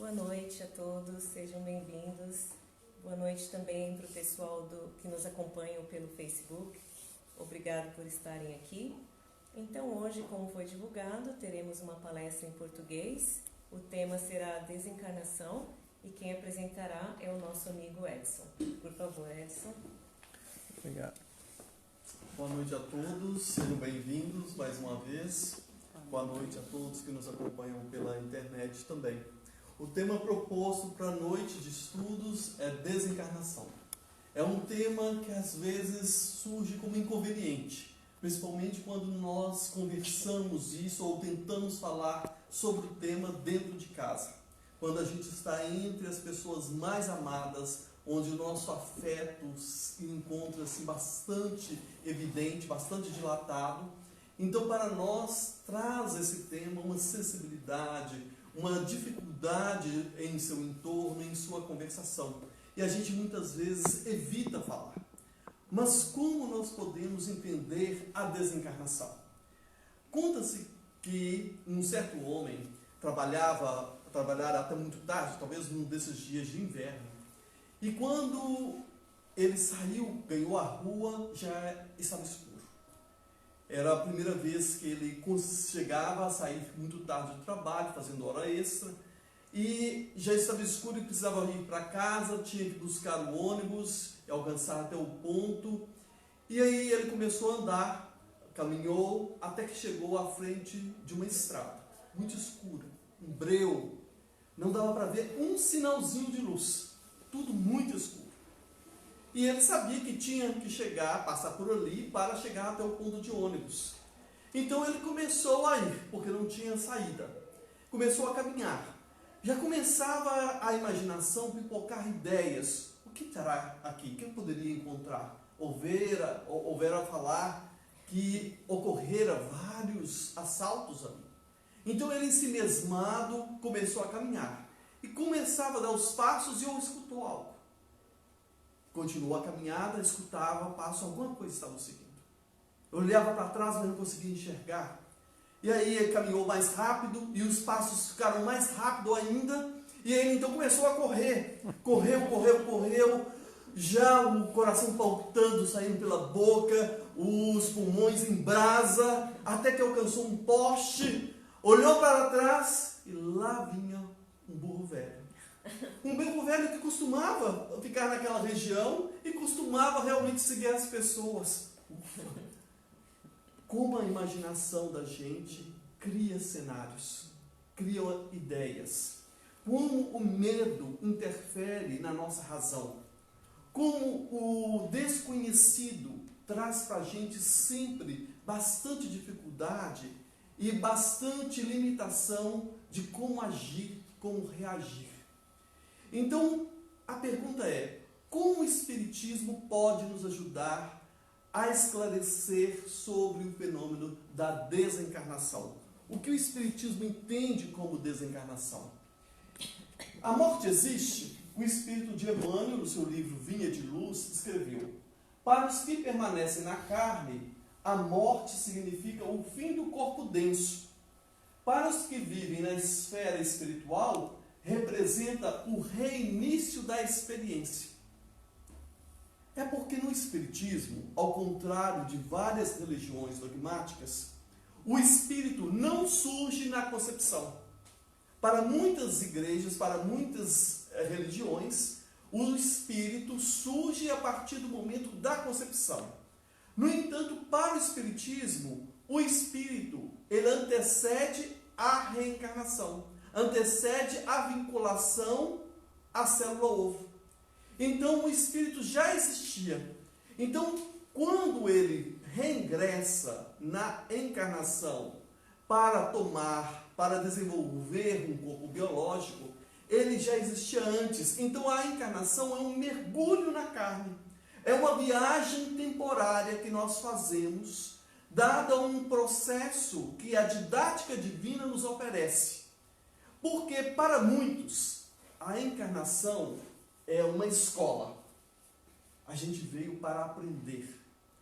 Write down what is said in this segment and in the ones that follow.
Boa noite a todos, sejam bem-vindos. Boa noite também para o pessoal que nos acompanha pelo Facebook. Obrigado por estarem aqui. Então, hoje, como foi divulgado, teremos uma palestra em português. O tema será desencarnação e quem apresentará é o nosso amigo Edson. Por favor, Edson. Obrigado. Boa noite a todos, sejam bem-vindos mais uma vez. Boa noite a todos que nos acompanham pela internet também. O tema proposto para a noite de estudos é desencarnação. É um tema que às vezes surge como inconveniente, principalmente quando nós conversamos isso ou tentamos falar sobre o tema dentro de casa. Quando a gente está entre as pessoas mais amadas, onde o nosso afeto encontra-se bastante evidente, bastante dilatado. Então, para nós, traz esse tema uma sensibilidade, uma dificuldade em seu entorno, em sua conversação. E a gente muitas vezes evita falar. Mas como nós podemos entender a desencarnação? Conta-se que um certo homem trabalhava até muito tarde, talvez num desses dias de inverno. E quando ele saiu, ganhou a rua, já estava escuro. Era a primeira vez que ele chegava a sair muito tarde do trabalho, fazendo hora extra. E já estava escuro e precisava ir para casa, tinha que buscar o ônibus, alcançar até o ponto. E aí ele começou a andar, caminhou, até que chegou à frente de uma estrada, muito escura, um breu. Não dava para ver um sinalzinho de luz, tudo muito escuro. E ele sabia que tinha que chegar, passar por ali para chegar até o ponto de ônibus. Então ele começou a ir, porque não tinha saída. Começou a caminhar. Já começava a imaginação pipocar ideias. O que terá aqui? O que eu poderia encontrar? Houvera falar que ocorrera vários assaltos ali. Então ele, ensimesmado, começou a caminhar. E começava a dar os passos e eu escutou algo. Continuou a caminhada, escutava passo, alguma coisa estava seguindo. Eu olhava para trás, mas não conseguia enxergar. E aí ele caminhou mais rápido e os passos ficaram mais rápido ainda. E ele então começou a correr. Correu. Já o coração palpitando, saindo pela boca, os pulmões em brasa, até que alcançou um poste, olhou para trás e lá vinha um burro velho. Um burro velho que costumava ficar naquela região e costumava realmente seguir as pessoas. Como a imaginação da gente cria cenários, cria ideias. Como o medo interfere na nossa razão. Como o desconhecido traz para a gente sempre bastante dificuldade e bastante limitação de como agir, como reagir. Então, a pergunta é, como o Espiritismo pode nos ajudar a esclarecer sobre o fenômeno da desencarnação? O que o Espiritismo entende como desencarnação? A morte existe? O Espírito de Emmanuel, no seu livro Vinha de Luz, escreveu: para os que permanecem na carne, a morte significa o fim do corpo denso. Para os que vivem na esfera espiritual, representa o reinício da experiência. É porque no Espiritismo, ao contrário de várias religiões dogmáticas, o Espírito não surge na concepção. Para muitas igrejas, para muitas religiões, o Espírito surge a partir do momento da concepção. No entanto, para o Espiritismo, o Espírito ele antecede a reencarnação, antecede a vinculação à célula-ovo. Então, o Espírito já existia. Então, quando ele reingressa na encarnação para desenvolver um corpo biológico, ele já existia antes. Então, a encarnação é um mergulho na carne. É uma viagem temporária que nós fazemos, dada um processo que a didática divina nos oferece. Porque, para muitos, a encarnação é uma escola. A gente veio para aprender.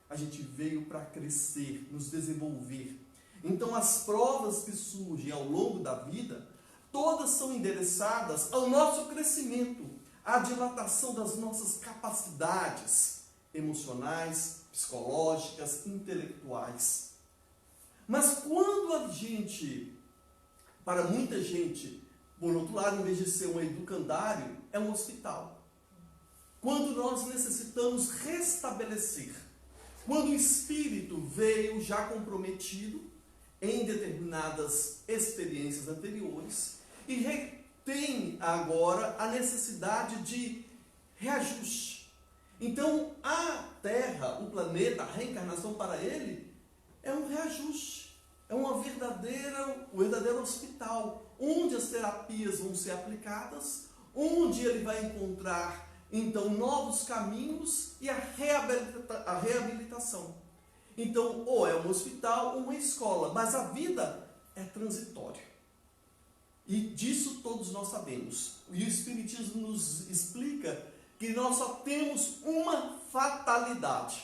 A gente veio para crescer, nos desenvolver. Então, as provas que surgem ao longo da vida todas são endereçadas ao nosso crescimento, à dilatação das nossas capacidades emocionais, psicológicas, intelectuais. Mas quando a gente, para muita gente, por outro lado, em vez de ser um educandário, é um hospital. Quando nós necessitamos restabelecer, quando o espírito veio já comprometido em determinadas experiências anteriores e tem agora a necessidade de reajuste. Então, a Terra, o planeta, a reencarnação para ele é um reajuste, é um verdadeiro hospital, onde as terapias vão ser aplicadas, onde ele vai encontrar, então, novos caminhos e a reabilitação. Então, ou é um hospital ou uma escola, mas a vida é transitória. E disso todos nós sabemos. E o Espiritismo nos explica que nós só temos uma fatalidade,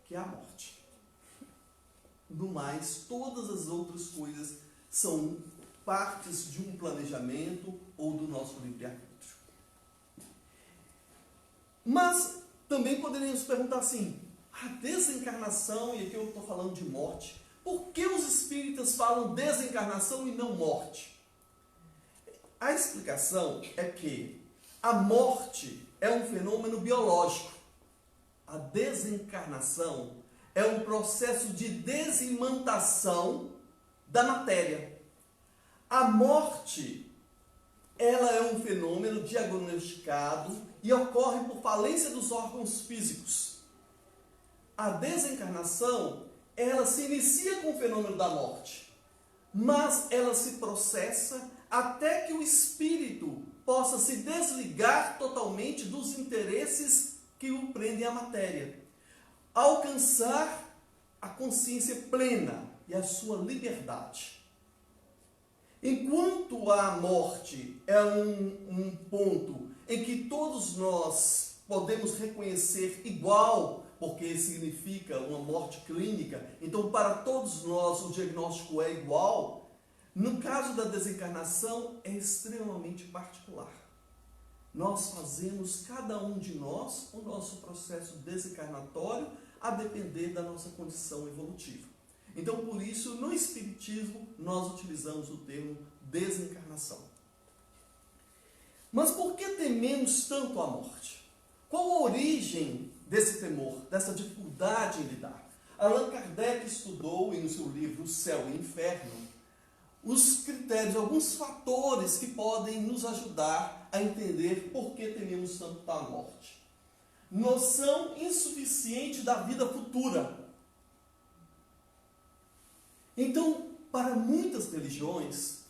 que é a morte. No mais, todas as outras coisas são partes de um planejamento ou do nosso livre-arbítrio. Mas também poderíamos perguntar assim, a desencarnação, e aqui eu estou falando de morte, por que os espíritas falam desencarnação e não morte? A explicação é que a morte é um fenômeno biológico. A desencarnação é um processo de desimantação da matéria. A morte, ela é um fenômeno diagnosticado e ocorre por falência dos órgãos físicos. A desencarnação, ela se inicia com o fenômeno da morte, mas ela se processa até que o espírito possa se desligar totalmente dos interesses que o prendem à matéria, alcançar a consciência plena e a sua liberdade. Enquanto a morte é um ponto em que todos nós podemos reconhecer igual, porque significa uma morte clínica, então para todos nós o diagnóstico é igual, no caso da desencarnação é extremamente particular. Nós fazemos, cada um de nós, o nosso processo desencarnatório a depender da nossa condição evolutiva. Então, por isso, no Espiritismo, nós utilizamos o termo desencarnação. Mas por que tememos tanto a morte? Qual a origem desse temor, dessa dificuldade em lidar? Allan Kardec estudou, e no seu livro O Céu e o Inferno, os critérios, alguns fatores que podem nos ajudar a entender por que tememos tanto a morte. Noção insuficiente da vida futura. Então, para muitas religiões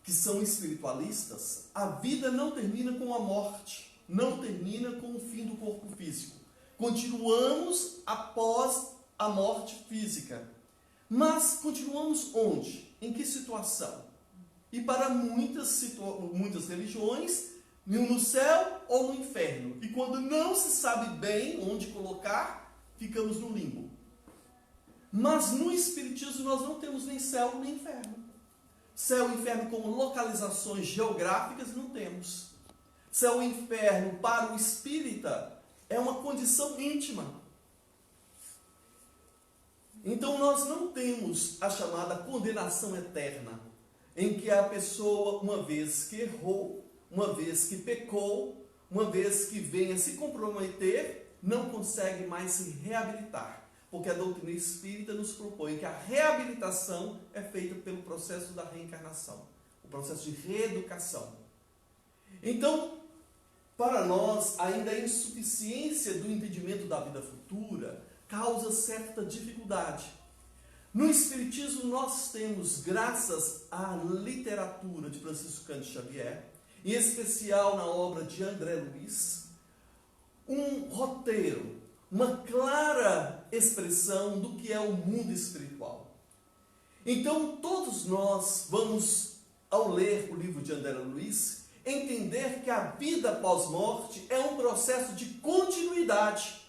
que são espiritualistas, a vida não termina com a morte, não termina com o fim do corpo físico. Continuamos após a morte física. Mas continuamos onde? Em que situação? E para muitas religiões, no céu ou no inferno. E quando não se sabe bem onde colocar, ficamos no limbo. Mas no Espiritismo nós não temos nem céu nem inferno. Céu e inferno como localizações geográficas não temos. Céu e inferno para o espírita é uma condição íntima. Então nós não temos a chamada condenação eterna, em que a pessoa, uma vez que errou, uma vez que pecou, uma vez que venha se comprometer, não consegue mais se reabilitar. Porque a doutrina espírita nos propõe que a reabilitação é feita pelo processo da reencarnação, o processo de reeducação. Então, para nós, ainda a insuficiência do entendimento da vida futura causa certa dificuldade. No Espiritismo nós temos, graças à literatura de Francisco Cândido Xavier, em especial na obra de André Luiz, um roteiro, uma clara expressão do que é o mundo espiritual. Então todos nós vamos, ao ler o livro de André Luiz, entender que a vida pós-morte é um processo de continuidade.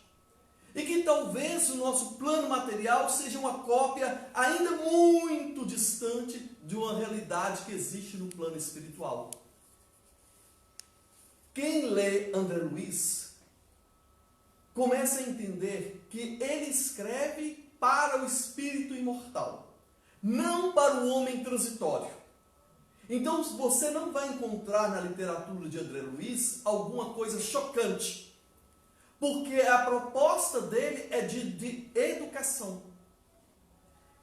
E que talvez o nosso plano material seja uma cópia ainda muito distante de uma realidade que existe no plano espiritual. Quem lê André Luiz começa a entender que ele escreve para o espírito imortal, não para o homem transitório. Então você não vai encontrar na literatura de André Luiz alguma coisa chocante, porque a proposta dele é de educação.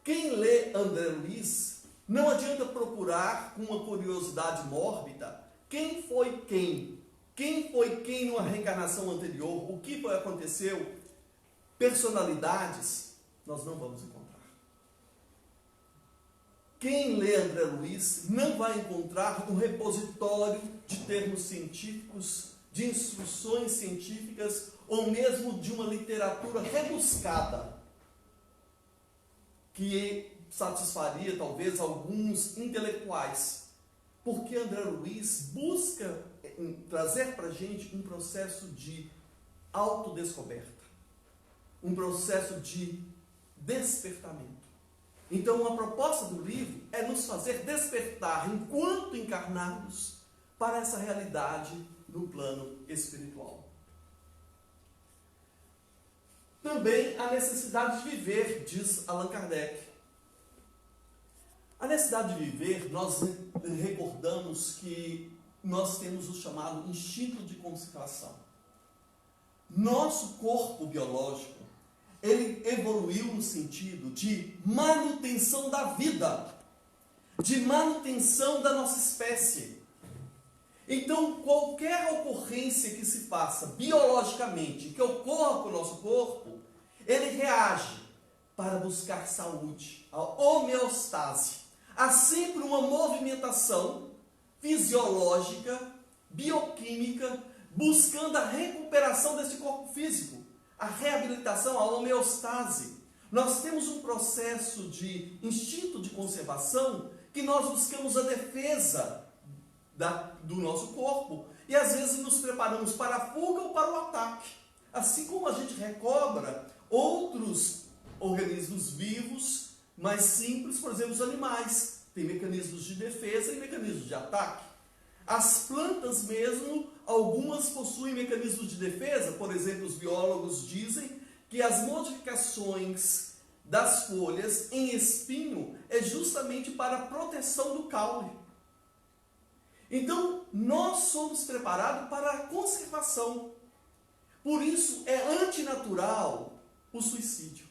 Quem lê André Luiz, não adianta procurar com uma curiosidade mórbida quem foi quem. Quem foi quem numa reencarnação anterior, o que aconteceu, personalidades, nós não vamos encontrar. Quem lê André Luiz não vai encontrar um repositório de termos científicos, de instruções científicas, ou mesmo de uma literatura rebuscada, que satisfaria talvez alguns intelectuais. Porque André Luiz busca trazer para a gente um processo de autodescoberta, um processo de despertamento. Então a proposta do livro é nos fazer despertar enquanto encarnados para essa realidade no plano espiritual. Também a necessidade de viver, diz Allan Kardec. A necessidade de viver, nós recordamos que nós temos o chamado instinto de conservação. Nosso corpo biológico, ele evoluiu no sentido de manutenção da vida, de manutenção da nossa espécie. Então, qualquer ocorrência que se faça biologicamente, que ocorra com o nosso corpo, ele reage para buscar saúde, a homeostase. Há sempre uma movimentação fisiológica, bioquímica, buscando a recuperação desse corpo físico, a reabilitação, a homeostase. Nós temos um processo de instinto de conservação que nós buscamos a defesa do nosso corpo e às vezes nos preparamos para a fuga ou para o ataque. Assim como a gente recobra outros organismos vivos mais simples, por exemplo, os animais, têm mecanismos de defesa e mecanismos de ataque. As plantas mesmo, algumas possuem mecanismos de defesa, por exemplo, os biólogos dizem que as modificações das folhas em espinho é justamente para a proteção do caule. Então, nós somos preparados para a conservação. Por isso, é antinatural o suicídio.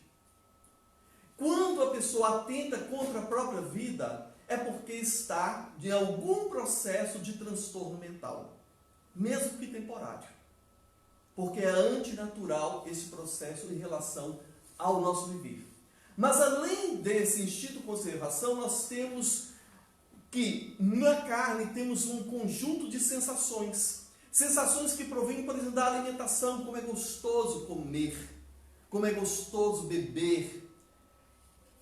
Quando a pessoa atenta contra a própria vida, é porque está em algum processo de transtorno mental, mesmo que temporário. Porque é antinatural esse processo em relação ao nosso viver. Mas além desse instinto de conservação, nós temos que na carne temos um conjunto de sensações. Sensações que provêm, por exemplo, da alimentação, como é gostoso comer, como é gostoso beber,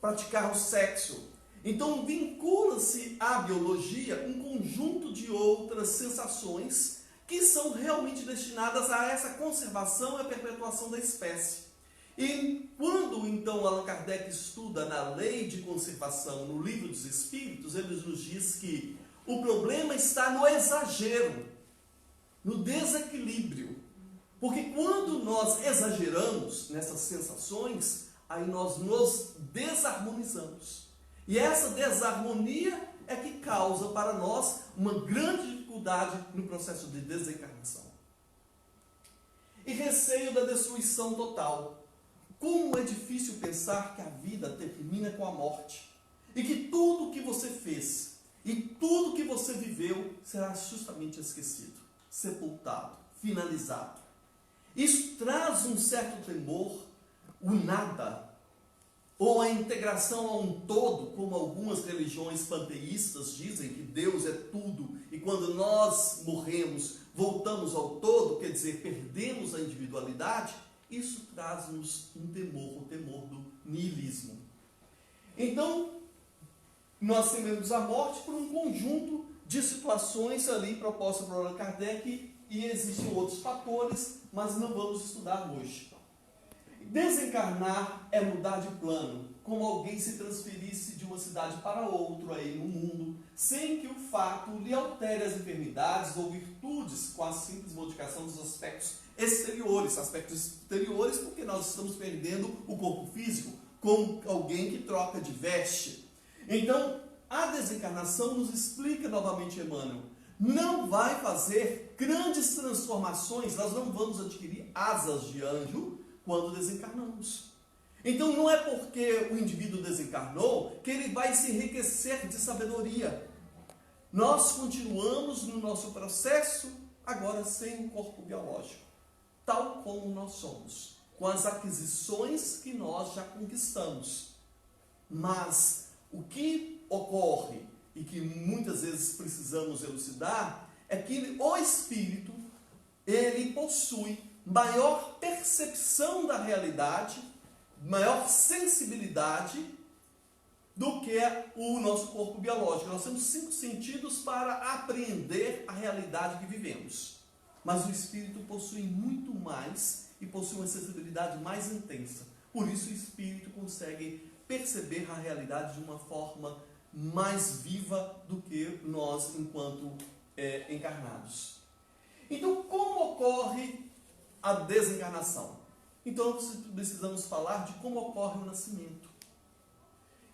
praticar o sexo. Então vincula-se à biologia um conjunto de outras sensações que são realmente destinadas a essa conservação e a perpetuação da espécie. E quando então Allan Kardec estuda na lei de conservação, no livro dos Espíritos, ele nos diz que o problema está no exagero, no desequilíbrio. Porque quando nós exageramos nessas sensações, aí nós nos desarmonizamos. E essa desarmonia é que causa para nós uma grande dificuldade no processo de desencarnação. E receio da destruição total. Como é difícil pensar que a vida termina com a morte. E que tudo que você fez e tudo que você viveu será justamente esquecido, sepultado, finalizado. Isso traz um certo temor, o nada, ou a integração a um todo, como algumas religiões panteístas dizem que Deus é tudo, e quando nós morremos, voltamos ao todo, quer dizer, perdemos a individualidade. Isso traz-nos um temor, o temor do niilismo. Então, nós tememos a morte por um conjunto de situações ali propostas por Allan Kardec, e existem outros fatores, mas não vamos estudar hoje. Desencarnar é mudar de plano, como alguém se transferisse de uma cidade para outra aí no mundo, sem que o fato lhe altere as enfermidades ou virtudes com a simples modificação dos aspectos exteriores, porque nós estamos perdendo o corpo físico, como alguém que troca de veste. Então, a desencarnação nos explica novamente Emmanuel, não vai fazer grandes transformações, nós não vamos adquirir asas de anjo quando desencarnamos. Então não é porque o indivíduo desencarnou que ele vai se enriquecer de sabedoria. Nós continuamos no nosso processo, agora sem um corpo biológico, tal como nós somos, com as aquisições que nós já conquistamos. Mas o que ocorre e que muitas vezes precisamos elucidar é que o espírito, ele possui maior percepção da realidade, maior sensibilidade do que o nosso corpo biológico. Nós temos 5 sentidos para apreender a realidade que vivemos. Mas o espírito possui muito mais e possui uma sensibilidade mais intensa. Por isso o espírito consegue perceber a realidade de uma forma mais viva do que nós enquanto encarnados. Então, como ocorre a desencarnação? Então, precisamos falar de como ocorre o nascimento.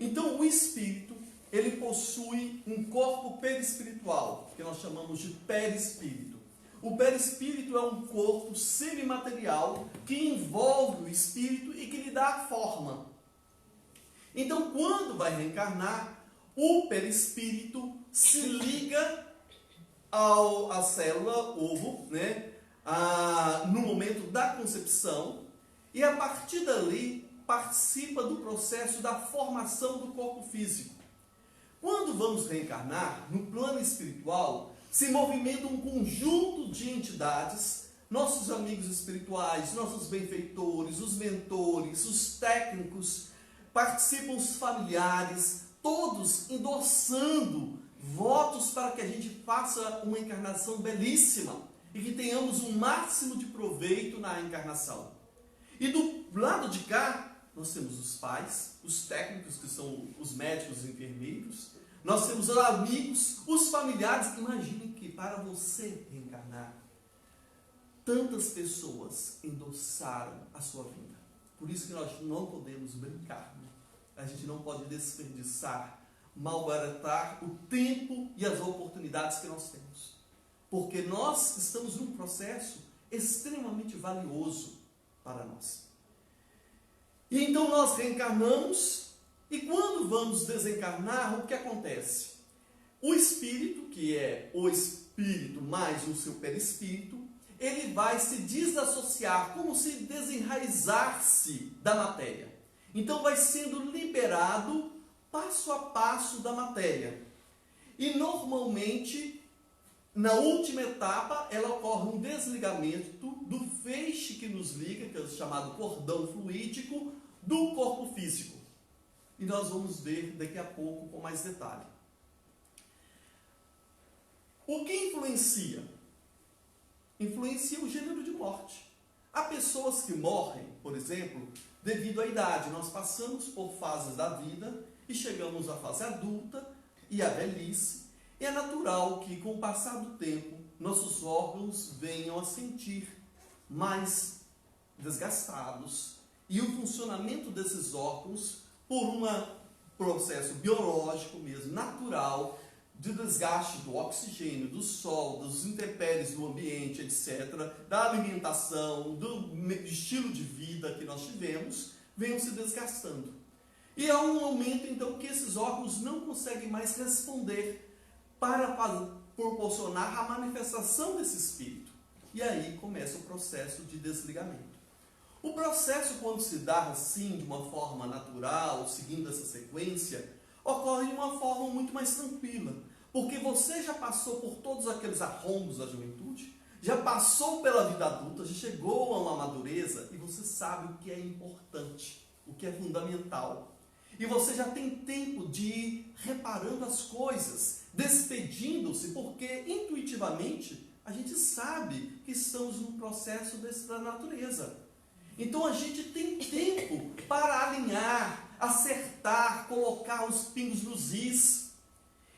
Então, o espírito, ele possui um corpo perispiritual, que nós chamamos de perispírito. O perispírito é um corpo semimaterial que envolve o espírito e que lhe dá a forma. Então, quando vai reencarnar, o perispírito se liga à célula ovo, no momento da concepção, e a partir dali participa do processo da formação do corpo físico. Quando vamos reencarnar, no plano espiritual, se movimenta um conjunto de entidades, nossos amigos espirituais, nossos benfeitores, os mentores, os técnicos, participam os familiares, todos endossando votos para que a gente faça uma encarnação belíssima e que tenhamos um máximo de proveito na encarnação. E do lado de cá, nós temos os pais, os técnicos, que são os médicos e enfermeiros, nós temos os amigos, os familiares. Imaginem que para você reencarnar, tantas pessoas endossaram a sua vida. Por isso que nós não podemos brincar, a gente não pode desperdiçar, malbaratar o tempo e as oportunidades que nós temos. Porque nós estamos num processo extremamente valioso para nós. E então nós reencarnamos, e quando vamos desencarnar, o que acontece? O espírito, que é o espírito mais o seu perispírito, ele vai se desassociar, como se desenraizar-se da matéria. Então vai sendo liberado passo a passo da matéria. E normalmente, na última etapa, ela ocorre um desligamento do feixe que nos liga, que é o chamado cordão fluídico, do corpo físico. E nós vamos ver daqui a pouco com mais detalhe. O que influencia? Influencia o gênero de morte. Há pessoas que morrem, por exemplo, devido à idade. Nós passamos por fases da vida e chegamos à fase adulta e à velhice. E é natural que, com o passar do tempo, nossos órgãos venham a sentir mais desgastados. E o funcionamento desses órgãos, por um processo biológico mesmo, natural, de desgaste do oxigênio, do sol, dos intempéries do ambiente, etc., da alimentação, do estilo de vida que nós tivemos, venham se desgastando. E há um momento, então, que esses órgãos não conseguem mais responder para proporcionar a manifestação desse espírito. E aí começa o processo de desligamento. O processo, quando se dá assim, de uma forma natural, seguindo essa sequência, ocorre de uma forma muito mais tranquila. Porque você já passou por todos aqueles arrombos da juventude, já passou pela vida adulta, já chegou a uma madureza e você sabe o que é importante, o que é fundamental. E você já tem tempo de ir reparando as coisas, despedindo-se, porque intuitivamente a gente sabe que estamos num processo da natureza. Então a gente tem tempo para alinhar, acertar, colocar os pingos nos is.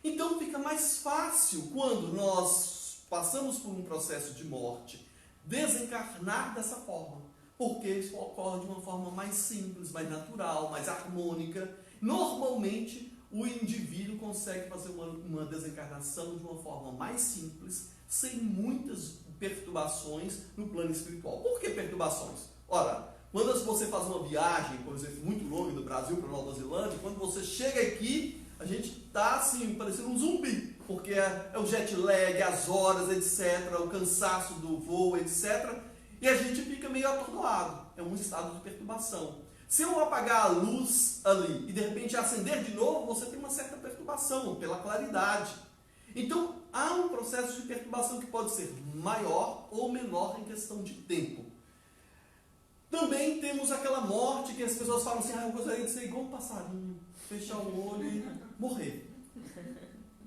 Então fica mais fácil quando nós passamos por um processo de morte, desencarnar dessa forma, porque isso ocorre de uma forma mais simples, mais natural, mais harmônica. Normalmente o indivíduo consegue fazer uma desencarnação de uma forma mais simples, sem muitas perturbações no plano espiritual. Por que perturbações? Ora, quando você faz uma viagem, por exemplo, muito longa do Brasil para Nova Zelândia, quando você chega aqui, a gente está assim, parecendo um zumbi, porque é o jet lag, as horas, etc., o cansaço do voo, etc., e a gente fica meio atordoado. É um estado de perturbação. Se eu apagar a luz ali e de repente acender de novo, você tem uma certa perturbação pela claridade. Então, há um processo de perturbação que pode ser maior ou menor em questão de tempo. Também temos aquela morte que as pessoas falam assim, eu gostaria de ser igual um passarinho, fechar o olho e morrer.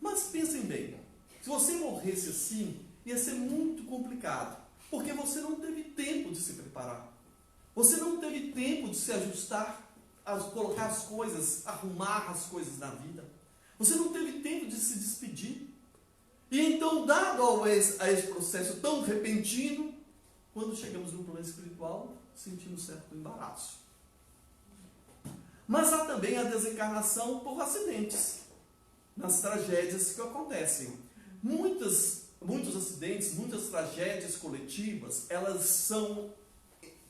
Mas pensem bem, se você morresse assim, ia ser muito complicado, porque você não teve tempo de se preparar. Você não teve tempo de se ajustar, a colocar as coisas, arrumar as coisas na vida. Você não teve tempo de se despedir. E então, dado a esse processo tão repentino, quando chegamos no plano espiritual, sentimos certo embaraço. Mas há também a desencarnação por acidentes, nas tragédias que acontecem. Muitos acidentes, muitas tragédias coletivas, elas são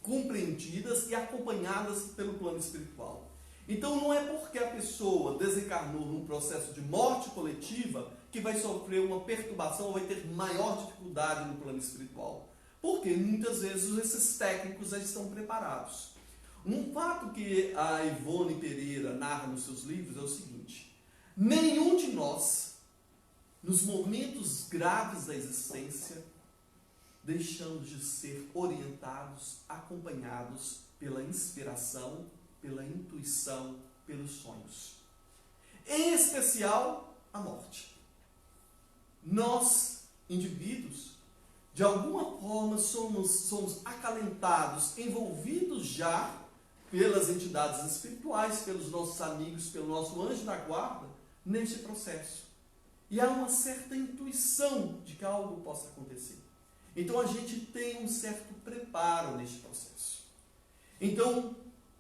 compreendidas e acompanhadas pelo plano espiritual. Então não é porque a pessoa desencarnou num processo de morte coletiva que vai sofrer uma perturbação ou vai ter maior dificuldade no plano espiritual. Porque muitas vezes esses técnicos já estão preparados. Um fato que a Ivone Pereira narra nos seus livros é o seguinte: nenhum de nós, nos momentos graves da existência, deixamos de ser orientados, acompanhados pela inspiração, pela intuição, pelos sonhos. Em especial, a morte. Nós, indivíduos, de alguma forma somos acalentados, envolvidos já pelas entidades espirituais, pelos nossos amigos, pelo nosso anjo da guarda, neste processo. E há uma certa intuição de que algo possa acontecer. Então a gente tem um certo preparo neste processo. Então,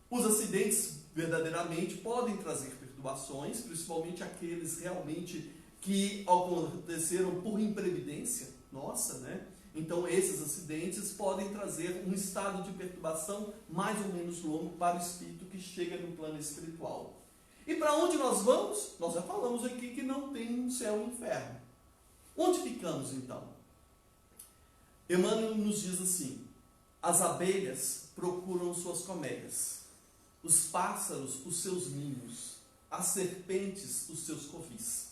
os acidentes verdadeiramente podem trazer perturbações, principalmente aqueles realmente que aconteceram por imprevidência nossa, né? Então esses acidentes podem trazer um estado de perturbação mais ou menos longo para o espírito que chega no plano espiritual. E para onde nós vamos? Nós já falamos aqui que não tem um céu e um inferno. Onde ficamos então? Emmanuel nos diz assim: as abelhas procuram suas colmeias, os pássaros os seus ninhos, as serpentes os seus covis.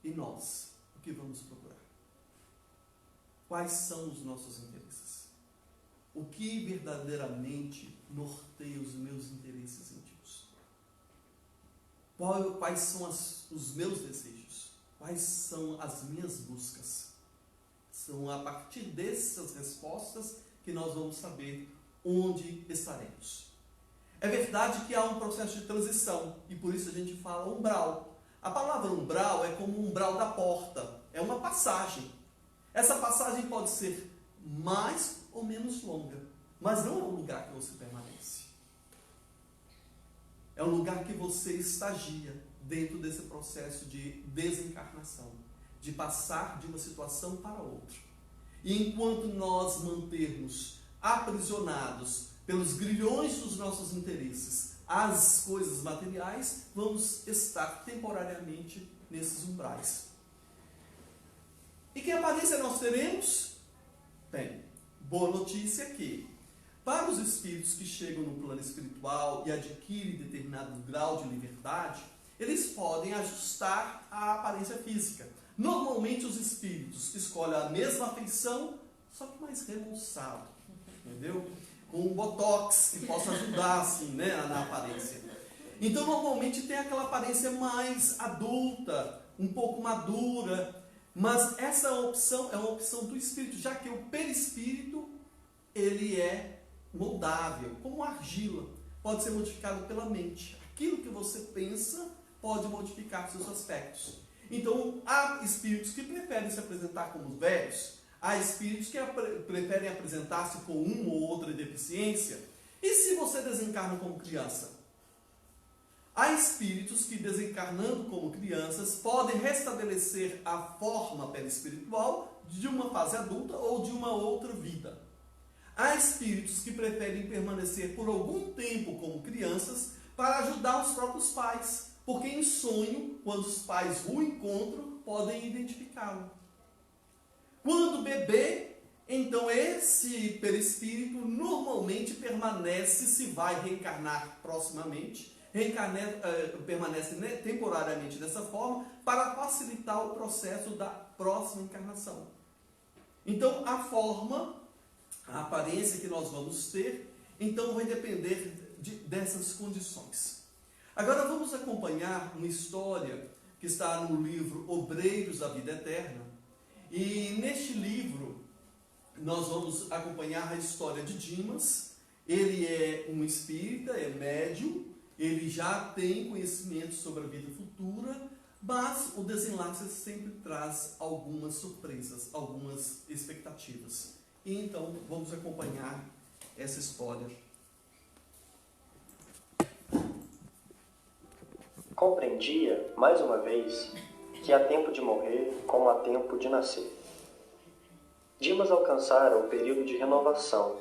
E nós, o que vamos procurar? Quais são os nossos interesses? O que verdadeiramente norteia os meus interesses íntimos? Quais são os meus desejos? Quais são as minhas buscas? São a partir dessas respostas que nós vamos saber onde estaremos. É verdade que há um processo de transição, e por isso a gente fala umbral. A palavra umbral é como o umbral da porta, é uma passagem. Essa passagem pode ser mais ou menos longa, mas não é um lugar que você permanece. É um lugar que você estagia dentro desse processo de desencarnação, de passar de uma situação para outra. E enquanto nós mantermos aprisionados pelos grilhões dos nossos interesses as coisas materiais, vamos estar temporariamente nesses umbrais. E que aparência nós teremos? Bem, boa notícia é que, para os espíritos que chegam no plano espiritual e adquirem determinado grau de liberdade, eles podem ajustar a aparência física. Normalmente os espíritos escolhem a mesma feição, só que mais remolçado, entendeu? Com um botox que possa ajudar assim, né, na aparência. Então normalmente tem aquela aparência mais adulta, um pouco madura, mas essa opção é uma opção do espírito, já que o perispírito ele é moldável, como argila, pode ser modificado pela mente. Aquilo que você pensa pode modificar seus aspectos. Então, há espíritos que preferem se apresentar como velhos, há espíritos que preferem apresentar-se com uma ou outra deficiência. E se você desencarna como criança? Há espíritos que, desencarnando como crianças, podem restabelecer a forma perispiritual de uma fase adulta ou de uma outra vida. Há espíritos que preferem permanecer por algum tempo como crianças para ajudar os próprios pais, porque em sonho, quando os pais o encontram, podem identificá-lo. Quando bebê, então esse perispírito normalmente permanece, se vai reencarnar proximamente, permanece temporariamente dessa forma, para facilitar o processo da próxima encarnação. Então a forma, a aparência que nós vamos ter, então vai depender dessas condições. Agora vamos acompanhar uma história que está no livro Obreiros da Vida Eterna. E neste livro nós vamos acompanhar a história de Dimas. Ele é um espírita, é médium, ele já tem conhecimento sobre a vida futura, mas o desenlace sempre traz algumas surpresas, algumas expectativas. E então vamos acompanhar essa história. Compreendia, mais uma vez, que há tempo de morrer como há tempo de nascer. Dimas alcançara o período de renovação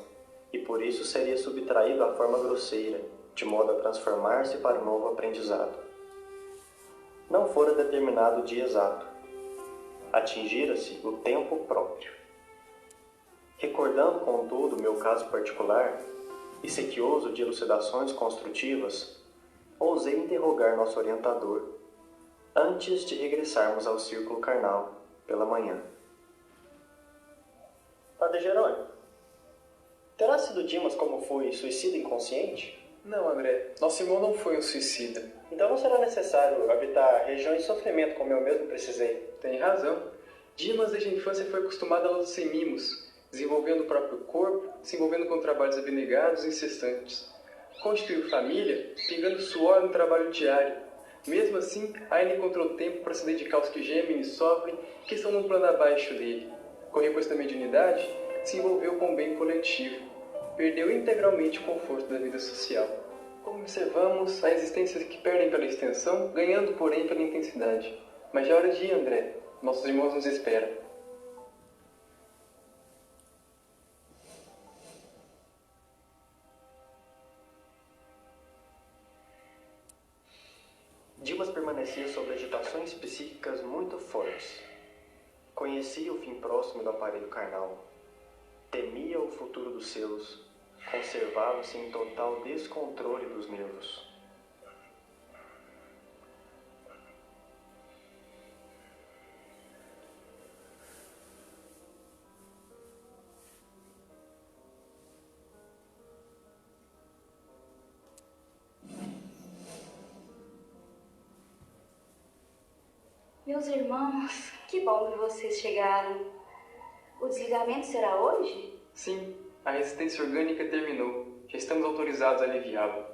e por isso seria subtraído à forma grosseira, de modo a transformar-se para um novo aprendizado. Não fora determinado o dia exato. Atingira-se o tempo próprio. Recordando, contudo, meu caso particular e sequioso de elucidações construtivas, ousei interrogar nosso orientador antes de regressarmos ao círculo carnal pela manhã. Padre Jerônimo, terá sido Dimas como foi suicida inconsciente? Não, André. Nosso irmão não foi um suicida. Então não será necessário habitar regiões de sofrimento como eu mesmo precisei. Tem razão. Dimas, desde a infância, foi acostumado a luta sem mimos, desenvolvendo o próprio corpo, se envolvendo com trabalhos abnegados e incessantes. Constituiu família, pingando suor no trabalho diário. Mesmo assim, ainda encontrou tempo para se dedicar aos que gemem e sofrem, que estão num plano abaixo dele. Com recurso da mediunidade, se envolveu com o bem coletivo. Perdeu integralmente o conforto da vida social. Como observamos, há existências que perdem pela extensão, ganhando, porém, pela intensidade. Mas já é hora de ir, André. Nossos irmãos nos esperam. Dimas permanecia sob agitações psíquicas muito fortes. Conhecia o fim próximo do aparelho carnal. Temia o futuro dos seus. Conservava-se em total descontrole dos nervos. Meus irmãos, que bom que vocês chegaram. O desligamento será hoje? Sim, a resistência orgânica terminou. Já estamos autorizados a aliviá-lo.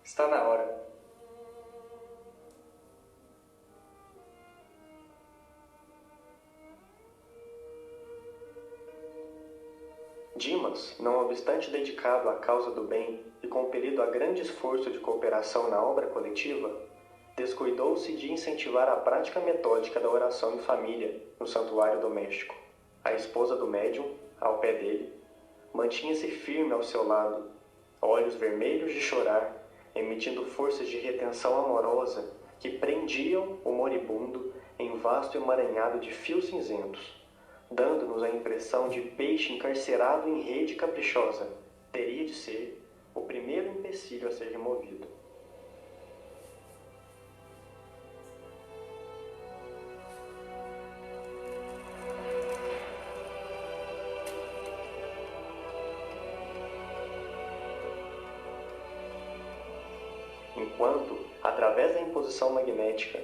Está na hora. Dimas, não obstante dedicado à causa do bem e compelido a grande esforço de cooperação na obra coletiva, descuidou-se de incentivar a prática metódica da oração em família no santuário doméstico. A esposa do médium, ao pé dele, mantinha-se firme ao seu lado, olhos vermelhos de chorar, emitindo forças de retenção amorosa que prendiam o moribundo em vasto emaranhado de fios cinzentos, dando-nos a impressão de peixe encarcerado em rede caprichosa. Teria de ser o primeiro empecilho a ser removido. Enquanto, através da imposição magnética,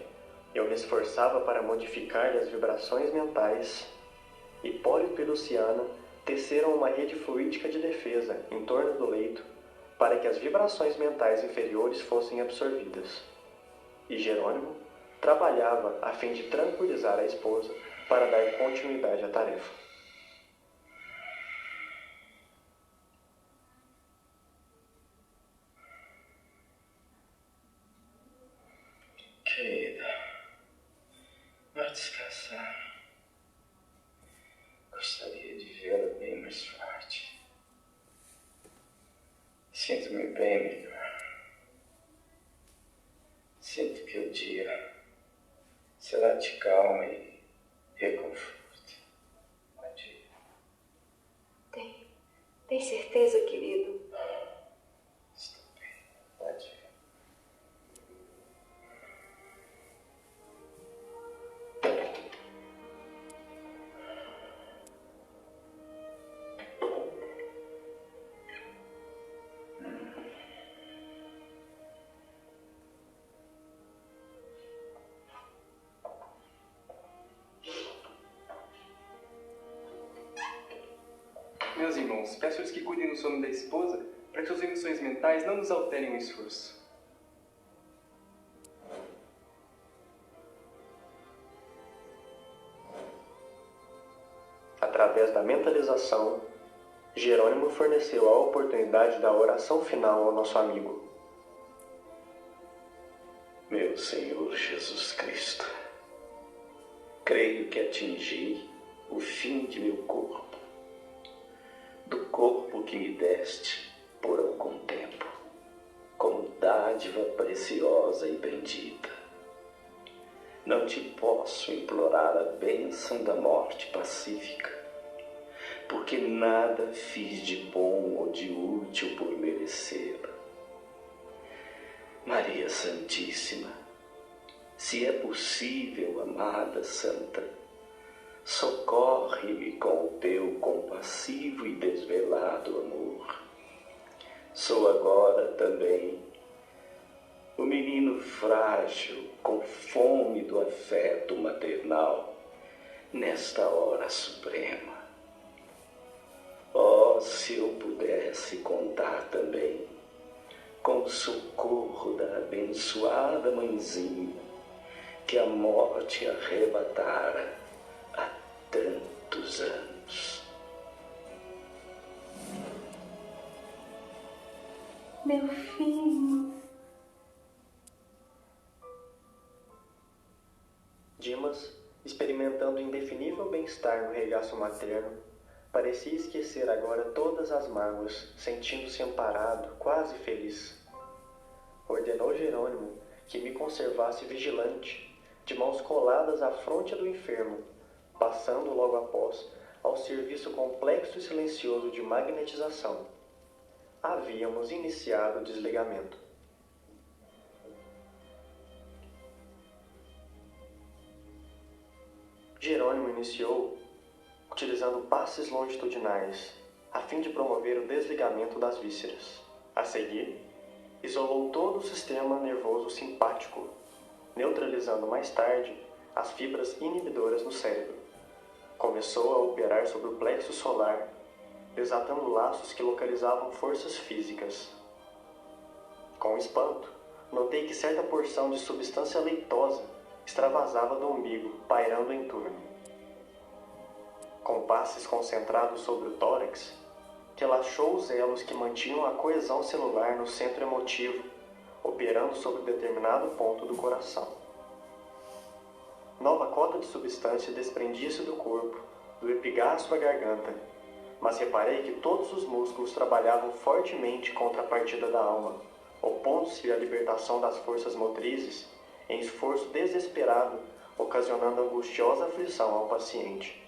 eu me esforçava para modificar-lhe as vibrações mentais, Hipólito e Luciana teceram uma rede fluídica de defesa em torno do leito, para que as vibrações mentais inferiores fossem absorvidas. E Jerônimo trabalhava a fim de tranquilizar a esposa para dar continuidade à tarefa. Querida, vai descansar. Gostaria de vê-la bem mais forte. Sinto-me bem melhor. Sinto que o dia será de calma e reconforto. Pode ir. Tem certeza, querido? Estou bem. Pode ir. Meus irmãos, peço-lhes que cuidem do sono da esposa para que suas emoções mentais não nos alterem o esforço. Através da mentalização, Jerônimo forneceu a oportunidade da oração final ao nosso amigo. Meu Senhor Jesus Cristo, creio que atingi o fim de meu corpo, do corpo que me deste por algum tempo, como dádiva preciosa e bendita. Não te posso implorar a bênção da morte pacífica, porque nada fiz de bom ou de útil por merecê-la. Maria Santíssima, se é possível, amada Santa, socorre-me com o teu compassivo e desvelado amor. Sou agora também o menino frágil, com fome do afeto maternal, nesta hora suprema. Oh, se eu pudesse contar também com o socorro da abençoada mãezinha que a morte arrebatara há tantos anos. Meu filho. Dimas, experimentando indefinível bem-estar no regaço materno, parecia esquecer agora todas as mágoas, sentindo-se amparado, quase feliz. Ordenou Jerônimo que me conservasse vigilante, de mãos coladas à fronte do enfermo, passando logo após ao serviço complexo e silencioso de magnetização. Havíamos iniciado o desligamento. Jerônimo iniciou utilizando passes longitudinais, a fim de promover o desligamento das vísceras. A seguir, isolou todo o sistema nervoso simpático, neutralizando mais tarde as fibras inibidoras no cérebro. Começou a operar sobre o plexo solar, desatando laços que localizavam forças físicas. Com espanto, notei que certa porção de substância leitosa extravasava do umbigo, pairando em torno. Com passes concentrados sobre o tórax, relaxou os elos que mantinham a coesão celular no centro emotivo, operando sobre determinado ponto do coração. Nova cota de substância desprendia-se do corpo, do epigastro à garganta, mas reparei que todos os músculos trabalhavam fortemente contra a partida da alma, opondo-se à libertação das forças motrizes em esforço desesperado, ocasionando angustiosa aflição ao paciente.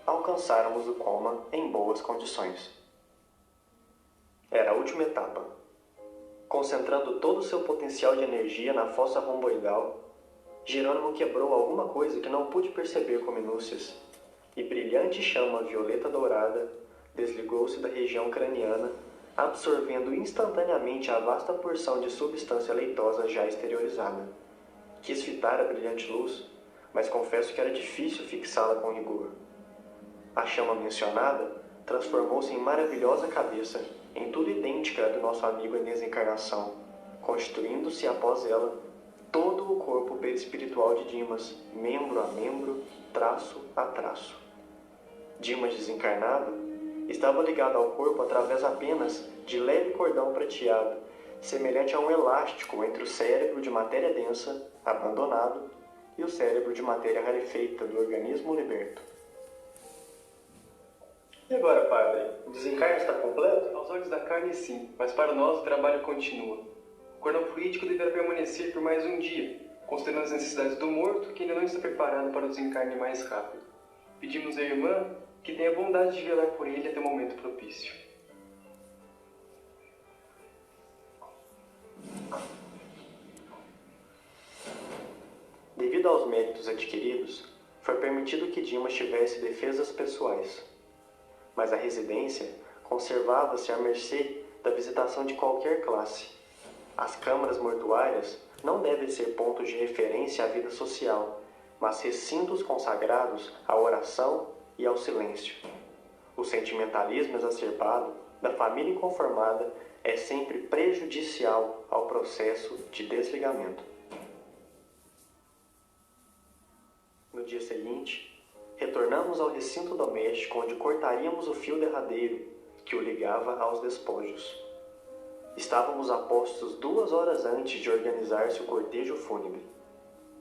Alcançáramos o coma em boas condições. Era a última etapa. Concentrando todo o seu potencial de energia na fossa romboidal, Jerônimo quebrou alguma coisa que não pude perceber com minúcias, e brilhante chama violeta dourada desligou-se da região craniana, absorvendo instantaneamente a vasta porção de substância leitosa já exteriorizada. Quis fitar a brilhante luz, mas confesso que era difícil fixá-la com rigor. A chama mencionada transformou-se em maravilhosa cabeça em tudo idêntica à do nosso amigo em desencarnação, constituindo-se após ela todo o corpo perispiritual de Dimas, membro a membro, traço a traço. Dimas desencarnado estava ligado ao corpo através apenas de leve cordão prateado, semelhante a um elástico entre o cérebro de matéria densa, abandonado, e o cérebro de matéria rarefeita do organismo liberto. E agora, padre, o desencarne está completo? Aos olhos da carne, sim, mas para nós o trabalho continua. O cordão fluídico deverá permanecer por mais um dia, considerando as necessidades do morto que ainda não está preparado para o desencarne mais rápido. Pedimos à irmã que tenha a bondade de velar por ele até o momento propício. Devido aos méritos adquiridos, foi permitido que Dimas tivesse defesas pessoais, mas a residência conservava-se à mercê da visitação de qualquer classe. As câmaras mortuárias não devem ser pontos de referência à vida social, mas recintos consagrados à oração e ao silêncio. O sentimentalismo exacerbado da família inconformada é sempre prejudicial ao processo de desligamento. No dia seguinte, retornamos ao recinto doméstico onde cortaríamos o fio derradeiro que o ligava aos despojos. Estávamos a postos 2 horas antes de organizar-se o cortejo fúnebre.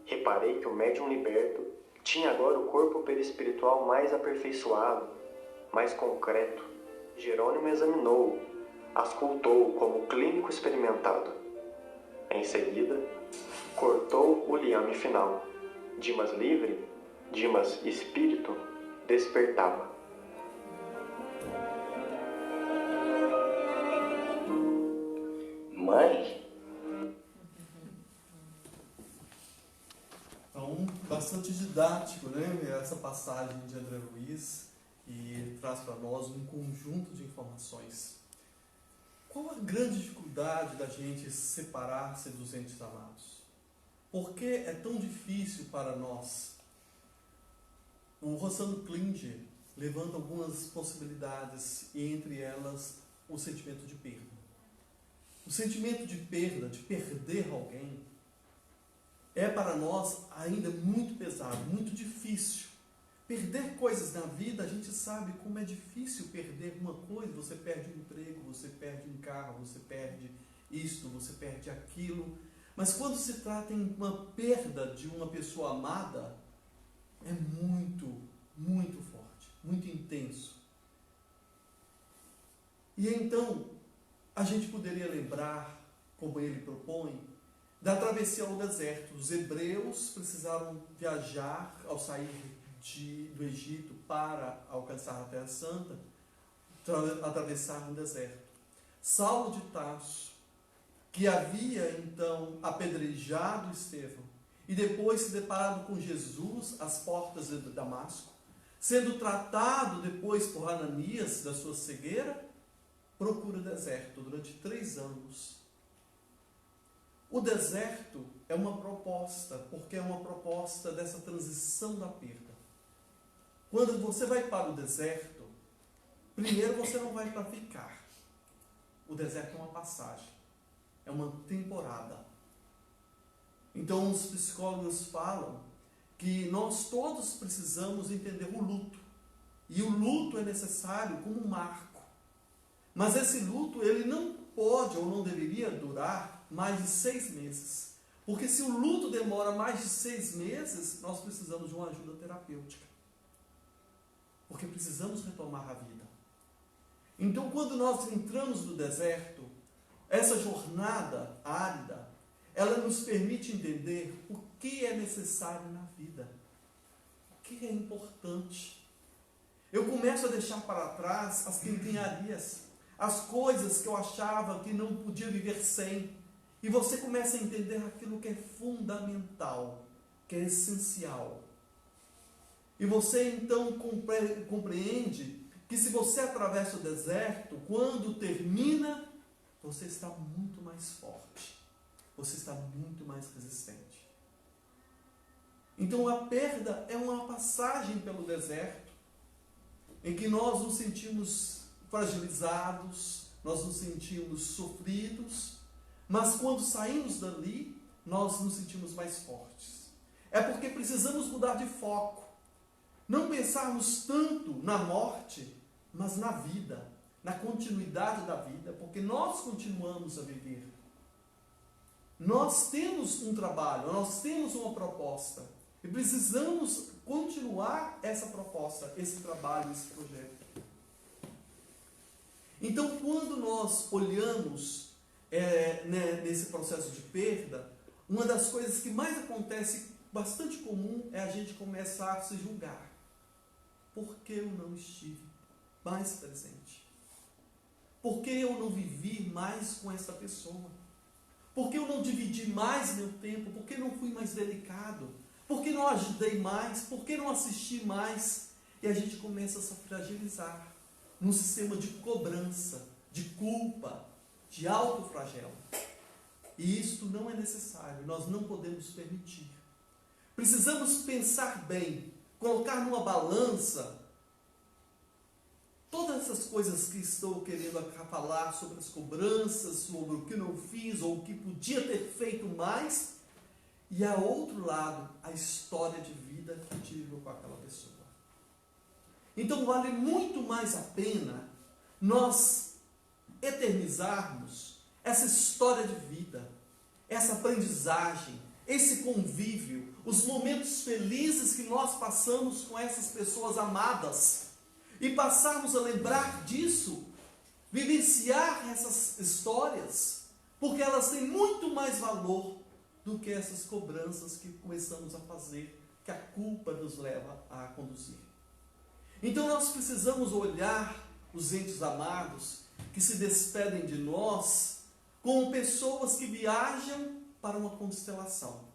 Reparei que o médium liberto tinha agora o corpo perispiritual mais aperfeiçoado, mais concreto. Jerônimo examinou-o, auscultou-o como clínico experimentado. Em seguida, cortou o liame final. Dimas livre, Dimas espírito, despertava. Mãe? Então, bastante didático, né? Essa passagem de André Luiz, e ele traz para nós um conjunto de informações. Qual a grande dificuldade da gente separar-se dos entes amados? Por que é tão difícil para nós? O Rosano Klinger levanta algumas possibilidades, e entre elas o sentimento de perda. O sentimento de perda, de perder alguém, é para nós ainda muito pesado, muito difícil. Perder coisas na vida, a gente sabe como é difícil perder uma coisa. Você perde um emprego, você perde um carro, você perde isto, você perde aquilo. Mas quando se trata em uma perda de uma pessoa amada, é muito, muito forte, muito intenso. E então, a gente poderia lembrar, como ele propõe, da travessia ao deserto. Os hebreus precisaram viajar ao sair do Egito para alcançar a Terra Santa, atravessar um deserto. Saulo de Tarso, que havia então apedrejado Estevão e depois se deparado com Jesus às portas de Damasco, sendo tratado depois por Ananias da sua cegueira, procura o deserto durante 3 anos. O deserto é uma proposta, porque é uma proposta dessa transição da perda. Quando você vai para o deserto, primeiro você não vai para ficar. O deserto é uma passagem, é uma temporada. Então os psicólogos falam que nós todos precisamos entender o luto. E o luto é necessário como um marco. Mas esse luto, ele não pode ou não deveria durar mais de 6 meses. Porque se o luto demora mais de 6 meses, nós precisamos de uma ajuda terapêutica. Porque precisamos retomar a vida. Então, quando nós entramos no deserto, essa jornada árida, ela nos permite entender o que é necessário na vida. O que é importante. Eu começo a deixar para trás as quinquilharias, as coisas que eu achava que não podia viver sem. E você começa a entender aquilo que é fundamental, que é essencial. E você então compreende que se você atravessa o deserto, quando termina, você está muito mais forte. Você está muito mais resistente. Então a perda é uma passagem pelo deserto, em que nós nos sentimos fragilizados, nós nos sentimos sofridos, mas quando saímos dali, nós nos sentimos mais fortes. É porque precisamos mudar de foco. Não pensarmos tanto na morte, mas na vida, na continuidade da vida, porque nós continuamos a viver. Nós temos um trabalho, nós temos uma proposta e precisamos continuar essa proposta, esse trabalho, esse projeto. Então, quando nós olhamos nesse processo de perda, uma das coisas que mais acontece, bastante comum, é a gente começar a se julgar. Por que eu não estive mais presente? Por que eu não vivi mais com essa pessoa? Por que eu não dividi mais meu tempo? Por que não fui mais delicado? Por que não ajudei mais? Por que não assisti mais? E a gente começa a se fragilizar num sistema de cobrança, de culpa, de autoflagelo. E isto não é necessário, nós não podemos permitir. Precisamos pensar bem, colocar numa balança todas essas coisas que estou querendo falar sobre as cobranças, sobre o que não fiz ou o que podia ter feito mais, e ao outro lado, a história de vida que eu tive com aquela pessoa. Então vale muito mais a pena nós eternizarmos essa história de vida, essa aprendizagem, esse convívio, os momentos felizes que nós passamos com essas pessoas amadas, e passarmos a lembrar disso, vivenciar essas histórias, porque elas têm muito mais valor do que essas cobranças que começamos a fazer, que a culpa nos leva a conduzir. Então nós precisamos olhar os entes amados que se despedem de nós como pessoas que viajam para uma constelação.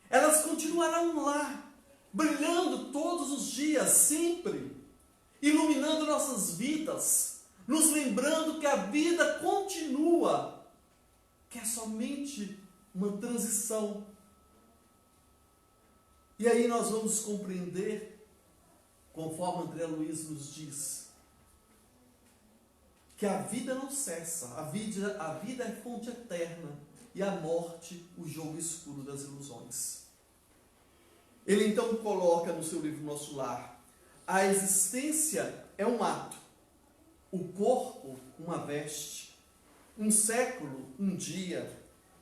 Elas continuarão lá, brilhando todos os dias, sempre, iluminando nossas vidas, nos lembrando que a vida continua, que é somente uma transição. E aí nós vamos compreender, conforme André Luiz nos diz, que a vida não cessa, a vida é fonte eterna e a morte o jogo escuro das ilusões. Ele então coloca no seu livro Nosso Lar: a existência é um ato, o corpo uma veste, um século um dia,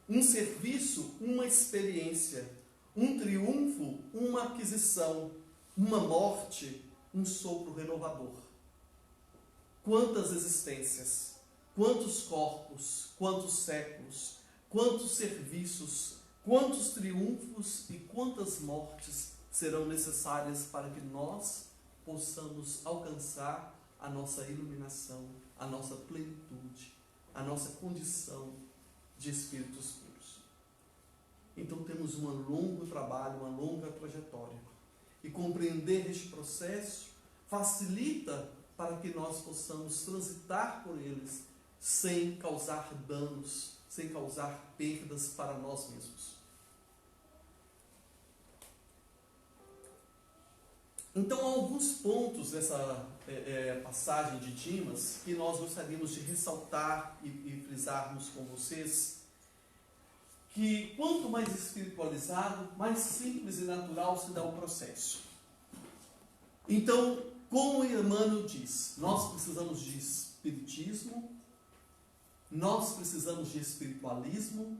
um serviço uma experiência, um triunfo uma aquisição, uma morte um sopro renovador. Quantas existências, quantos corpos, quantos séculos, quantos serviços, quantos triunfos e quantas mortes serão necessárias para que nós possamos alcançar a nossa iluminação, a nossa plenitude, a nossa condição de espíritos puros. Então temos um longo trabalho, uma longa trajetória. E compreender este processo facilita para que nós possamos transitar por eles sem causar danos, sem causar perdas para nós mesmos. Então, há alguns pontos dessa passagem de Dimas que nós gostaríamos de ressaltar e frisarmos com vocês, que quanto mais espiritualizado, mais simples e natural se dá o processo. Então, como Emmanuel diz, nós precisamos de espiritismo, nós precisamos de espiritualismo,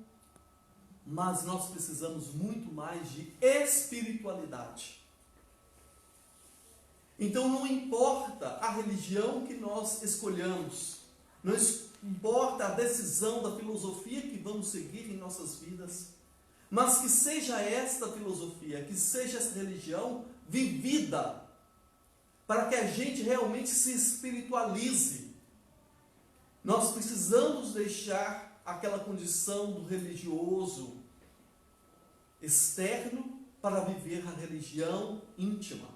mas nós precisamos muito mais de espiritualidade. Então não importa a religião que nós escolhamos, não importa a decisão da filosofia que vamos seguir em nossas vidas, mas que seja esta filosofia, que seja essa religião vivida, para que a gente realmente se espiritualize. Nós precisamos deixar aquela condição do religioso externo para viver a religião íntima.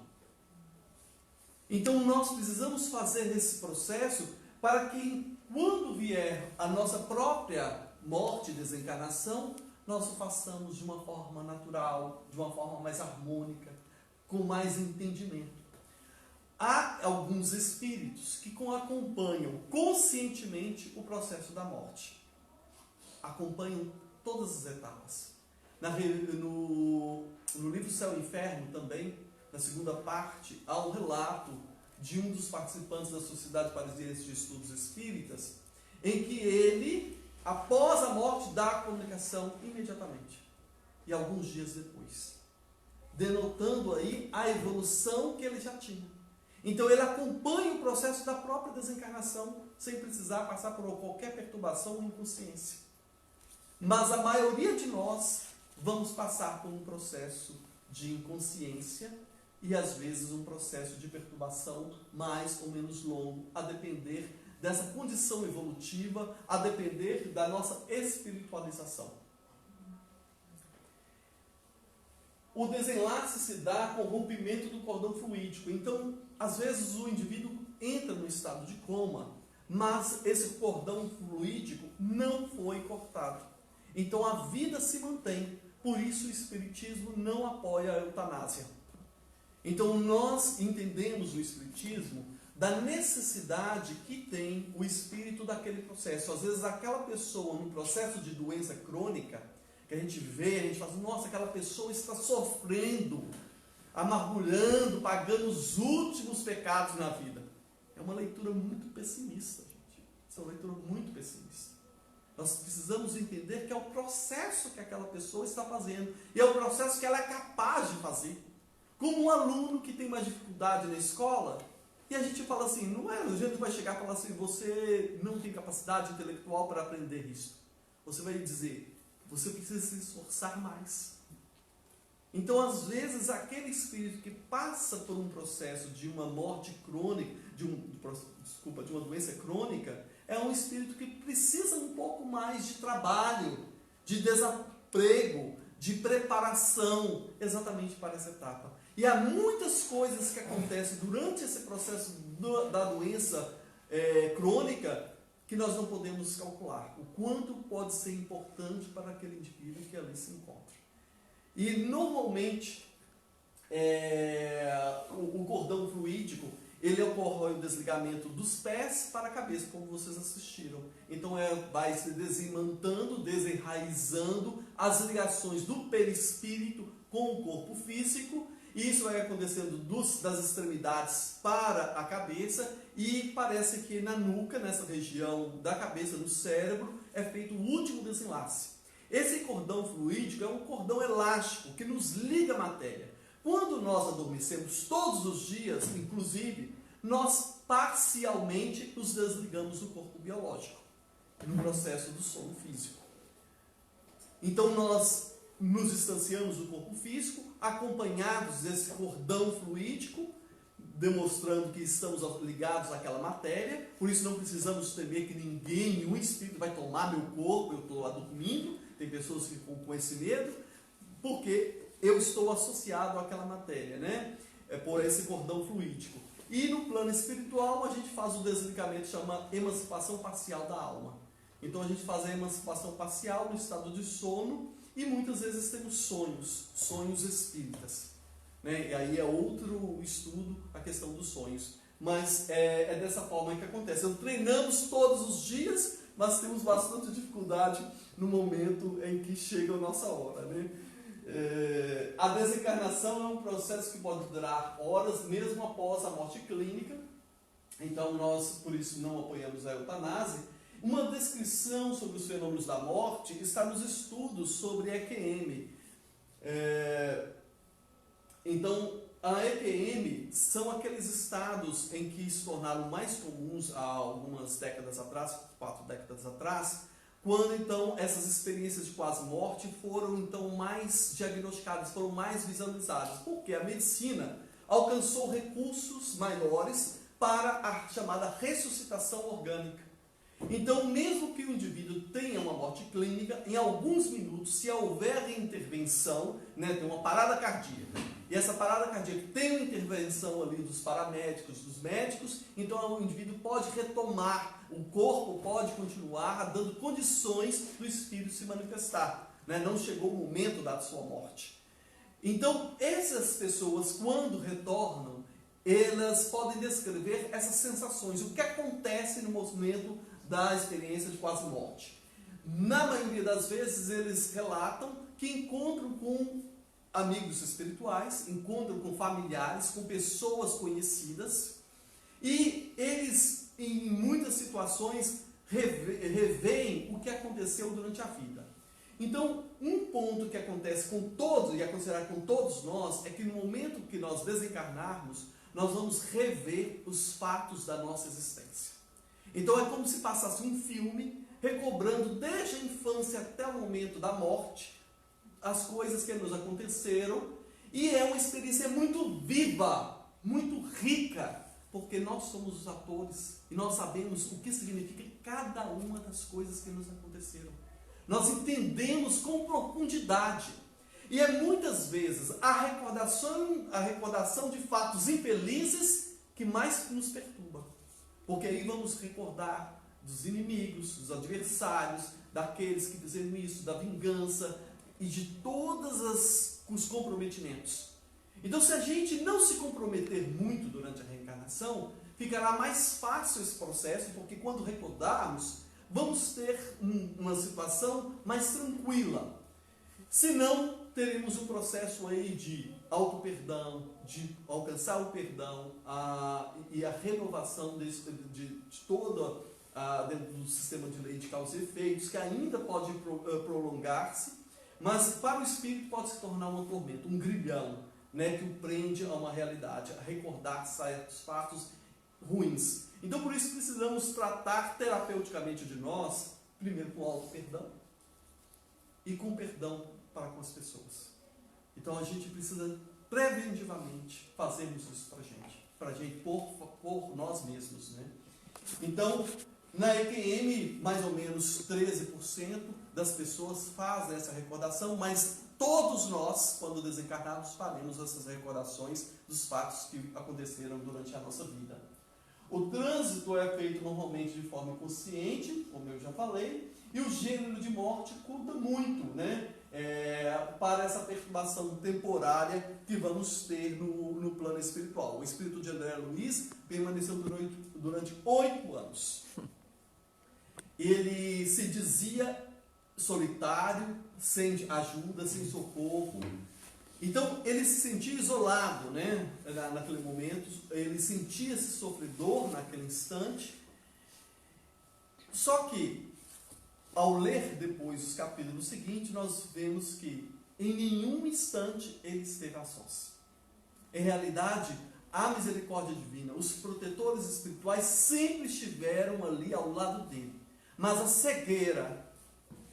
Então nós precisamos fazer esse processo para que, quando vier a nossa própria morte e desencarnação, nós o façamos de uma forma natural, de uma forma mais harmônica, com mais entendimento. há alguns espíritos que acompanham conscientemente o processo da morte. Acompanham todas as etapas. No livro Céu e Inferno também, na segunda parte, há um relato de um dos participantes da Sociedade Parisiense de Estudos Espíritas, em que ele, após a morte, dá a comunicação imediatamente. E alguns dias depois. Denotando aí a evolução que ele já tinha. Então ele acompanha o processo da própria desencarnação, sem precisar passar por qualquer perturbação ou inconsciência. Mas a maioria de nós vamos passar por um processo de inconsciência e às vezes um processo de perturbação mais ou menos longo, a depender dessa condição evolutiva, a depender da nossa espiritualização. O desenlace se dá com o rompimento do cordão fluídico. Então, às vezes o indivíduo entra no estado de coma, mas esse cordão fluídico não foi cortado. Então a vida se mantém. Por isso o Espiritismo não apoia a eutanásia. Então nós entendemos o Espiritismo da necessidade que tem o espírito daquele processo. Às vezes aquela pessoa no processo de doença crônica, que a gente vê, a gente fala assim, nossa, aquela pessoa está sofrendo, amargurando, pagando os últimos pecados na vida. É uma leitura muito pessimista, gente. Essa é uma leitura muito pessimista. Nós precisamos entender que é o processo que aquela pessoa está fazendo. E é o processo que ela é capaz de fazer. Como um aluno que tem uma dificuldade na escola, e a gente fala assim, não é, a gente vai chegar e falar assim, você não tem capacidade intelectual para aprender isso. Você vai dizer, você precisa se esforçar mais. Então, às vezes, aquele espírito que passa por um processo de uma morte crônica, de uma doença crônica, é um espírito que precisa um pouco mais de trabalho, de desaprego, de preparação, exatamente para essa etapa. E há muitas coisas que acontecem durante esse processo da doença crônica que nós não podemos calcular. O quanto pode ser importante para aquele indivíduo que ali se encontra. E, normalmente, o cordão fluídico, ele ocorre o desligamento dos pés para a cabeça, como vocês assistiram. Então, vai se desimantando, desenraizando as ligações do perispírito com o corpo físico. E isso vai acontecendo das extremidades para a cabeça. E parece que na nuca, nessa região da cabeça, no cérebro, é feito o último desenlace. Esse cordão fluídico é um cordão elástico que nos liga à matéria. Quando nós adormecemos todos os dias, inclusive, nós parcialmente nos desligamos do corpo biológico, no processo do sono físico. Então nós nos distanciamos do corpo físico, acompanhados desse cordão fluídico, demonstrando que estamos ligados àquela matéria. Por isso não precisamos temer que nenhum espírito vai tomar meu corpo, eu estou lá dormindo. Tem pessoas que ficam com esse medo, porque eu estou associado àquela matéria, né? Por esse cordão fluídico. E no plano espiritual a gente faz o desligamento, chama emancipação parcial da alma. Então a gente faz a emancipação parcial no estado de sono e muitas vezes temos sonhos espíritas. Né? E aí é outro estudo a questão dos sonhos. Mas é dessa forma que acontece. Então, treinamos todos os dias, mas temos bastante dificuldade no momento em que chega a nossa hora. Né? A desencarnação é um processo que pode durar horas, mesmo após a morte clínica. Então nós, por isso, não apoiamos a eutanásia. Uma descrição sobre os fenômenos da morte está nos estudos sobre EQM. Então, a EQM são aqueles estados em que se tornaram mais comuns há algumas décadas atrás, 4 décadas atrás, quando então essas experiências de quase morte foram então mais diagnosticadas, foram mais visualizadas, porque a medicina alcançou recursos maiores para a chamada ressuscitação orgânica. Então, mesmo que o indivíduo tenha uma morte clínica, em alguns minutos, se houver intervenção, né, tem uma parada cardíaca, e essa parada cardíaca tem uma intervenção ali dos paramédicos, dos médicos, então o indivíduo pode retomar, o corpo pode continuar dando condições do espírito se manifestar. Né? Não chegou o momento da sua morte. Então, essas pessoas, quando retornam, elas podem descrever essas sensações, o que acontece no momento da experiência de quase morte. Na maioria das vezes eles relatam que encontram com amigos espirituais, encontram com familiares, com pessoas conhecidas, e eles, em muitas situações, reveem o que aconteceu durante a vida. Então, um ponto que acontece com todos, e é considerado com todos nós, é que no momento que nós desencarnarmos, nós vamos rever os fatos da nossa existência. Então, é como se passasse um filme, recobrando desde a infância até o momento da morte, as coisas que nos aconteceram, e é uma experiência muito viva, muito rica, porque nós somos os atores e nós sabemos o que significa cada uma das coisas que nos aconteceram. Nós entendemos com profundidade. E é muitas vezes a recordação de fatos infelizes que mais nos perturba. Porque aí vamos recordar dos inimigos, dos adversários, daqueles que fizeram isso, da vingança e de todos os comprometimentos. Então, se a gente não se comprometer muito durante a reencarnação, ficará mais fácil esse processo, porque quando recordarmos, vamos ter uma situação mais tranquila. Se não, teremos um processo aí de auto-perdão, de alcançar o perdão e a renovação de toda dentro do sistema de lei de causa e efeitos, que ainda pode prolongar-se, mas para o espírito pode se tornar um tormento, um grilhão, né, que o prende a uma realidade, a recordar certos fatos ruins. Então, por isso, precisamos tratar terapeuticamente de nós, primeiro com auto-perdão e com perdão para com as pessoas. Então, a gente precisa preventivamente fazermos isso para a gente por nós mesmos, né? Então, na EQM, mais ou menos 13% das pessoas fazem essa recordação, mas todos nós, quando desencarnados, faremos essas recordações dos fatos que aconteceram durante a nossa vida. O trânsito é feito normalmente de forma consciente, como eu já falei, e o gênero de morte conta muito, né? Para essa perturbação temporária que vamos ter no plano espiritual. O espírito de André Luiz permaneceu durante 8 anos. Ele se dizia solitário, sem ajuda, sem socorro. Então, ele se sentia isolado, né? Naquele momento, ele sentia-se sofredor naquele instante. Só que, ao ler depois os capítulos seguintes, nós vemos que em nenhum instante ele esteve a sós. Em realidade, a misericórdia divina, os protetores espirituais sempre estiveram ali ao lado dele. Mas a cegueira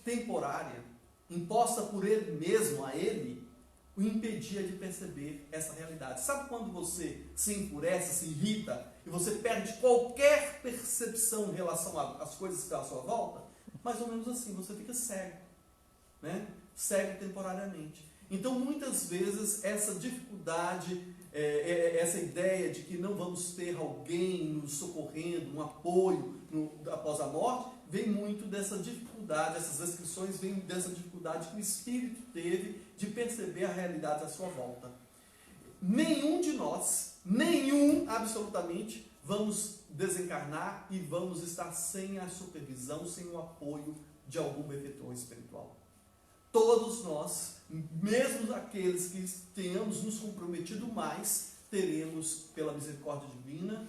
temporária, imposta por ele mesmo a ele, o impedia de perceber essa realidade. Sabe quando você se enfurece, se irrita, e você perde qualquer percepção em relação às coisas que estão à sua volta? Mais ou menos assim, você fica cego, né? Cego temporariamente. Então, muitas vezes, essa dificuldade, essa ideia de que não vamos ter alguém nos socorrendo, um apoio após a morte, vem muito dessa dificuldade, essas descrições vêm dessa dificuldade que o espírito teve de perceber a realidade à sua volta. Nenhum de nós, absolutamente, vamos desencarnar e vamos estar sem a supervisão, sem o apoio de algum benfeitor espiritual. Todos nós, mesmo aqueles que tenhamos nos comprometido mais, teremos, pela misericórdia divina,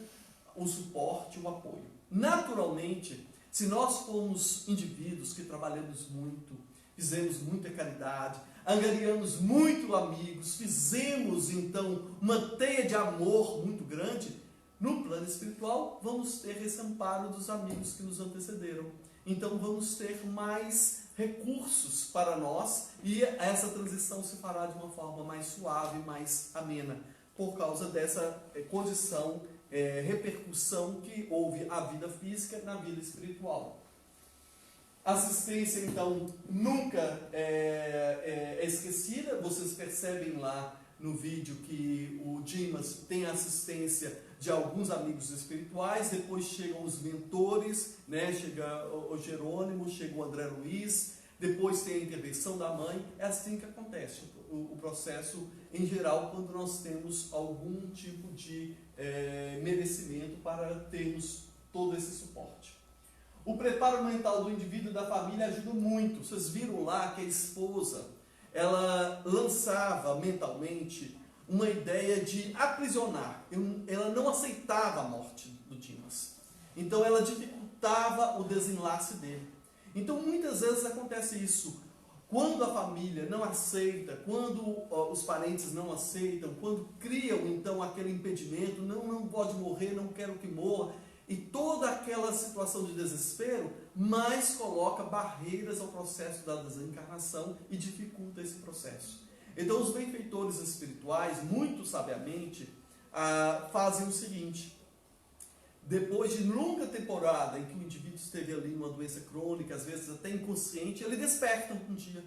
o suporte, o apoio. Naturalmente, se nós formos indivíduos que trabalhamos muito, fizemos muita caridade, angariamos muito amigos, fizemos então uma teia de amor muito grande, no plano espiritual vamos ter esse amparo dos amigos que nos antecederam. Então vamos ter mais recursos para nós e essa transição se fará de uma forma mais suave, mais amena, por causa dessa condição, repercussão que houve a vida física na vida espiritual. A assistência, então, nunca é esquecida. Vocês percebem lá no vídeo que o Dimas tem assistência de alguns amigos espirituais, depois chegam os mentores, né? Chega o Jerônimo, chega o André Luiz, depois tem a intervenção da mãe. É assim que acontece o processo em geral, quando nós temos algum tipo de merecimento para termos todo esse suporte. O preparo mental do indivíduo e da família ajuda muito. Vocês viram lá que a esposa, ela lançava mentalmente uma ideia de aprisionar. Ela não aceitava a morte do Dimas. Então ela dificultava o desenlace dele. Então muitas vezes acontece isso. Quando a família não aceita, quando os parentes não aceitam, quando criam então aquele impedimento, não pode morrer, não quero que morra, e toda aquela situação de desespero, mais coloca barreiras ao processo da desencarnação e dificulta esse processo. Então os benfeitores espirituais, muito sabiamente, fazem o seguinte: depois de longa temporada em que o indivíduo esteve ali numa doença crônica, às vezes até inconsciente, ele desperta um dia.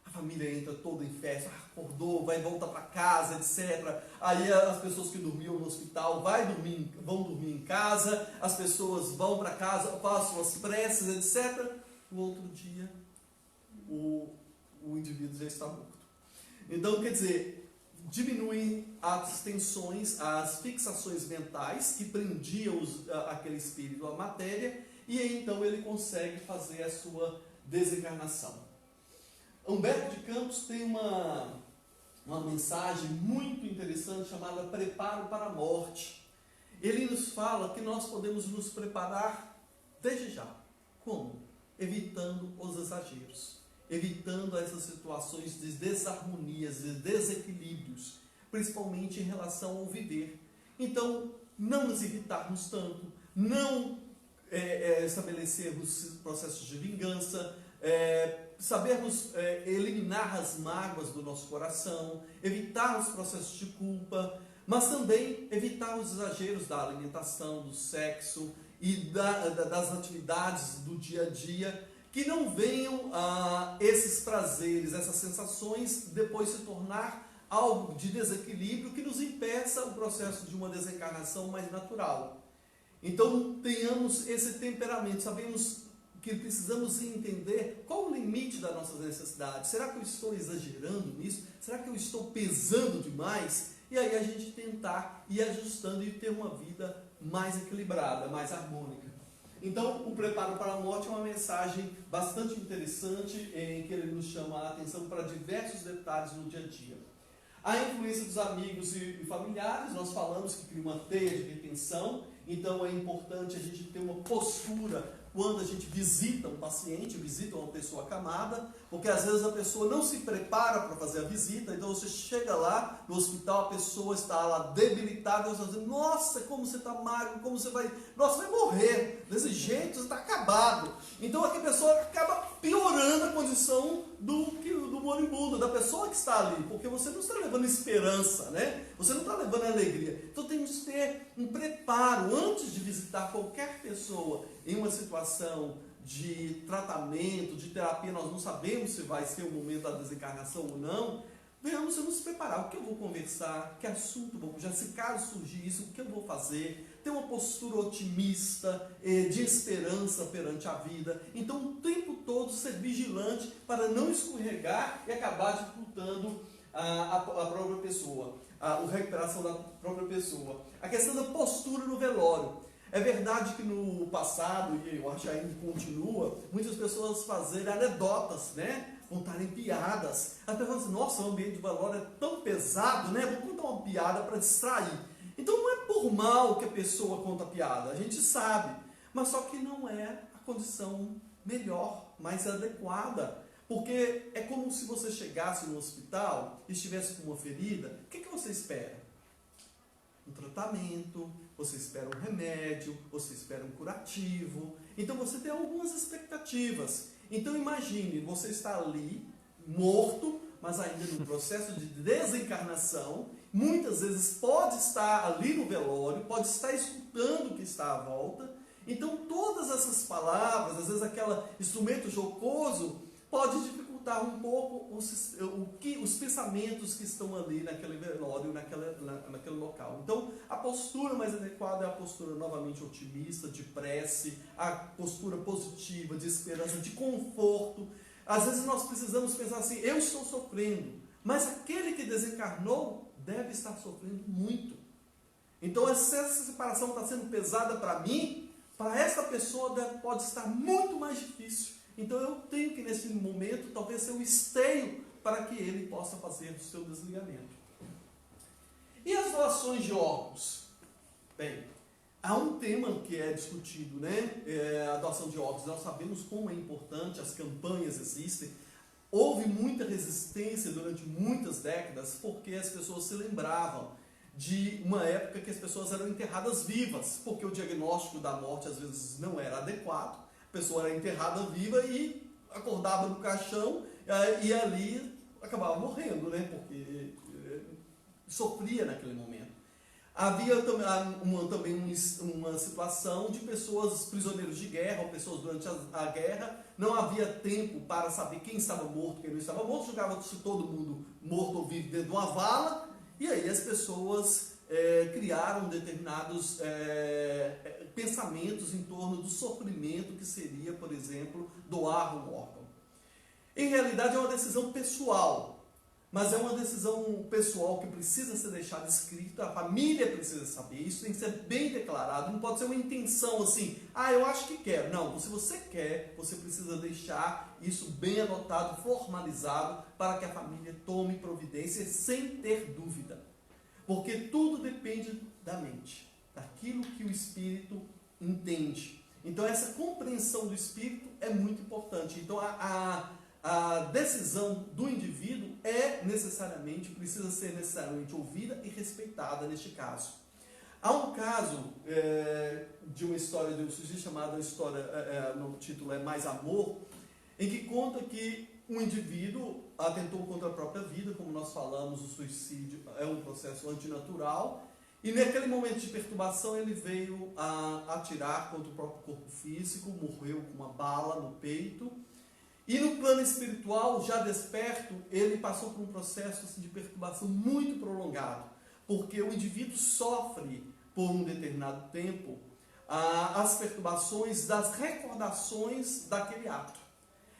A família entra toda em festa, acordou, vai voltar para casa, etc. Aí as pessoas que dormiam no hospital vão dormir em casa, as pessoas vão para casa, passam as preces, etc. No outro dia, o indivíduo já está morto. Então, quer dizer, diminuem as tensões, as fixações mentais que prendiam aquele espírito à matéria, e aí então ele consegue fazer a sua desencarnação. Humberto de Campos tem uma mensagem muito interessante chamada Preparo para a Morte. Ele nos fala que nós podemos nos preparar desde já. Como? Evitando os exageros, evitando essas situações de desarmonias, de desequilíbrios, principalmente em relação ao viver. Então, não nos irritarmos tanto, não estabelecermos processos de vingança, sabermos eliminar as mágoas do nosso coração, evitar os processos de culpa, mas também evitar os exageros da alimentação, do sexo e das atividades do dia a dia, que não venham esses prazeres, essas sensações depois se tornar algo de desequilíbrio que nos impeça o processo de uma desencarnação mais natural. Então tenhamos esse temperamento, sabemos que precisamos entender qual o limite das nossas necessidades. Será que eu estou exagerando nisso? Será que eu estou pesando demais? E aí a gente tentar ir ajustando e ter uma vida mais equilibrada, mais harmônica. Então, o preparo para a morte é uma mensagem bastante interessante, em que ele nos chama a atenção para diversos detalhes no dia a dia. A influência dos amigos e familiares, nós falamos que cria uma teia de retenção, então é importante a gente ter uma postura quando a gente visita um paciente, visita uma pessoa acamada, porque às vezes a pessoa não se prepara para fazer a visita, então você chega lá no hospital, a pessoa está lá debilitada, e você está dizendo: nossa, como você está magro, como você vai... Nossa, vai morrer, desse jeito você está acabado. Então a pessoa acaba piorando a condição do moribundo, da pessoa que está ali, porque você não está levando esperança, né? Você não está levando alegria. Então temos que ter um preparo antes de visitar qualquer pessoa em uma situação de tratamento, de terapia. Nós não sabemos se vai ser o momento da desencarnação ou não. Vamos nos preparar. O que eu vou conversar? Que assunto vou puxar? Se caso surgir isso, o que eu vou fazer? Ter uma postura otimista, de esperança perante a vida. Então, o tempo todo ser vigilante para não escorregar e acabar dificultando a própria pessoa, a recuperação da própria pessoa. A questão da postura no velório. É verdade que no passado, e eu acho que ainda continua, muitas pessoas fazerem anedotas, né? Contarem piadas. As pessoas dizem: nossa, o ambiente de velório é tão pesado, né? Vou contar uma piada para distrair. Então não é por mal que a pessoa conta piada, a gente sabe, mas só que não é a condição melhor, mais adequada, porque é como se você chegasse no hospital e estivesse com uma ferida. O que você espera? Um tratamento, você espera um remédio, você espera um curativo, então você tem algumas expectativas. Então imagine, você está ali, morto, mas ainda no processo de desencarnação, muitas vezes pode estar ali no velório, pode estar escutando o que está à volta. Então todas essas palavras, às vezes aquele instrumento jocoso, pode dificultar um pouco os pensamentos que estão ali naquele velório, naquele local. Então a postura mais adequada é a postura novamente otimista, de prece, a postura positiva, de esperança, de conforto. Às vezes nós precisamos pensar assim: eu estou sofrendo, Mas aquele que desencarnou deve estar sofrendo muito. Então, se essa separação está sendo pesada para mim, para essa pessoa pode estar muito mais difícil. Então, eu tenho que, nesse momento, talvez ser o esteio para que ele possa fazer o seu desligamento. E as doações de órgãos? Bem, há um tema que é discutido, né? A doação de órgãos. Nós sabemos como é importante, as campanhas existem. Houve muita resistência durante muitas décadas, porque as pessoas se lembravam de uma época que as pessoas eram enterradas vivas, porque o diagnóstico da morte às vezes não era adequado. A pessoa era enterrada viva e acordava no caixão e ali acabava morrendo, né? Porque sofria naquele momento. Havia também uma situação de pessoas prisioneiros de guerra, ou pessoas durante a guerra, não havia tempo para saber quem estava morto, quem não estava morto, jogava-se todo mundo morto ou vivo dentro de uma vala, e aí as pessoas criaram determinados pensamentos em torno do sofrimento que seria, por exemplo, doar um órgão. Em realidade é uma decisão pessoal, mas é uma decisão pessoal que precisa ser deixada escrita, a família precisa saber, isso tem que ser bem declarado, não pode ser uma intenção assim, eu acho que quero. Não, se você quer, você precisa deixar isso bem anotado, formalizado, para que a família tome providência sem ter dúvida. Porque tudo depende da mente, daquilo que o espírito entende. Então essa compreensão do espírito é muito importante. Então a decisão do indivíduo precisa ser necessariamente ouvida e respeitada neste caso. Há um caso de uma história de um sujeito chamada no título é Mais Amor, em que conta que um indivíduo atentou contra a própria vida, como nós falamos, o suicídio é um processo antinatural, e naquele momento de perturbação ele veio a atirar contra o próprio corpo físico, morreu com uma bala no peito. E no plano espiritual, já desperto, ele passou por um processo assim, de perturbação muito prolongado, porque o indivíduo sofre, por um determinado tempo, as perturbações das recordações daquele ato.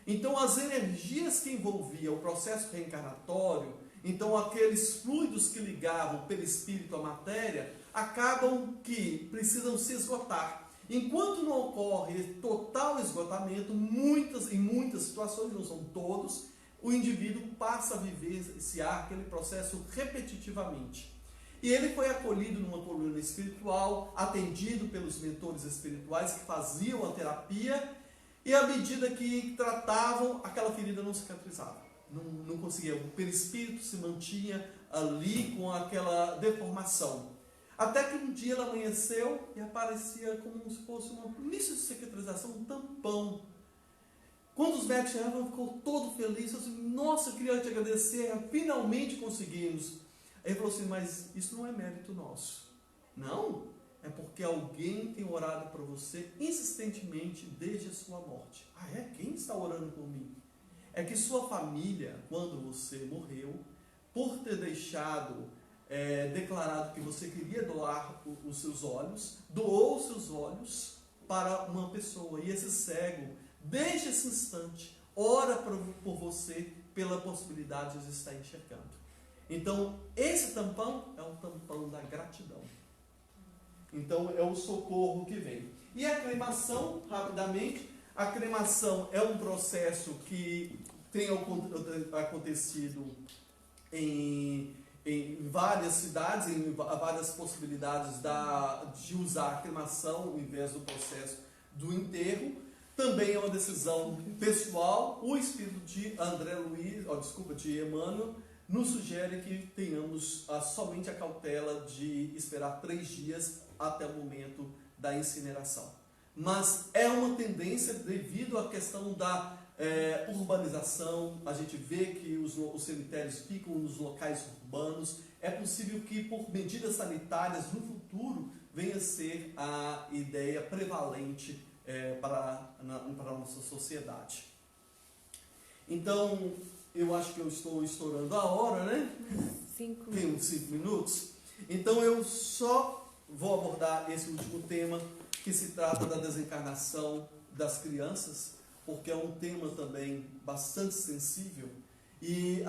Então, as energias que envolviam o processo reencarnatório, então aqueles fluidos que ligavam pelo espírito à matéria, acabam que precisam se esgotar. Enquanto não ocorre total esgotamento, em muitas situações, não são todos, o indivíduo passa a vivenciar aquele processo repetitivamente. E ele foi acolhido numa coluna espiritual, atendido pelos mentores espirituais que faziam a terapia, e à medida que tratavam, aquela ferida não cicatrizava, não conseguia, o perispírito se mantinha ali com aquela deformação. Até que um dia ela amanheceu e aparecia como se fosse um início de cicatrização, um tampão. Quando os médicos chegaram, ficou todo feliz, assim, nossa, eu queria te agradecer, finalmente conseguimos. Aí ele falou assim, mas isso não é mérito nosso. Não, é porque alguém tem orado por você insistentemente desde a sua morte. Quem está orando por mim? É que sua família, quando você morreu, por ter deixado declarado que você queria doar os seus olhos, doou os seus olhos para uma pessoa. E esse cego, desde esse instante, ora por você pela possibilidade de estar enxergando. Então, esse tampão é um tampão da gratidão. Então, é o socorro que vem. E a cremação, rapidamente, a cremação é um processo que tem acontecido em várias cidades, em várias possibilidades de usar a cremação ao invés do processo do enterro. Também é uma decisão pessoal. O espírito de de Emmanuel, nos sugere que tenhamos somente a cautela de esperar 3 dias até o momento da incineração. Mas é uma tendência devido à questão da urbanização. A gente vê que os cemitérios ficam nos locais urbanos. É possível que, por medidas sanitárias, no futuro, venha a ser a ideia prevalente para a nossa sociedade. Então, eu acho que eu estou estourando a hora, né? 5 Tem uns 5 minutos. Então, eu só vou abordar esse último tema, que se trata da desencarnação das crianças, porque é um tema também bastante sensível E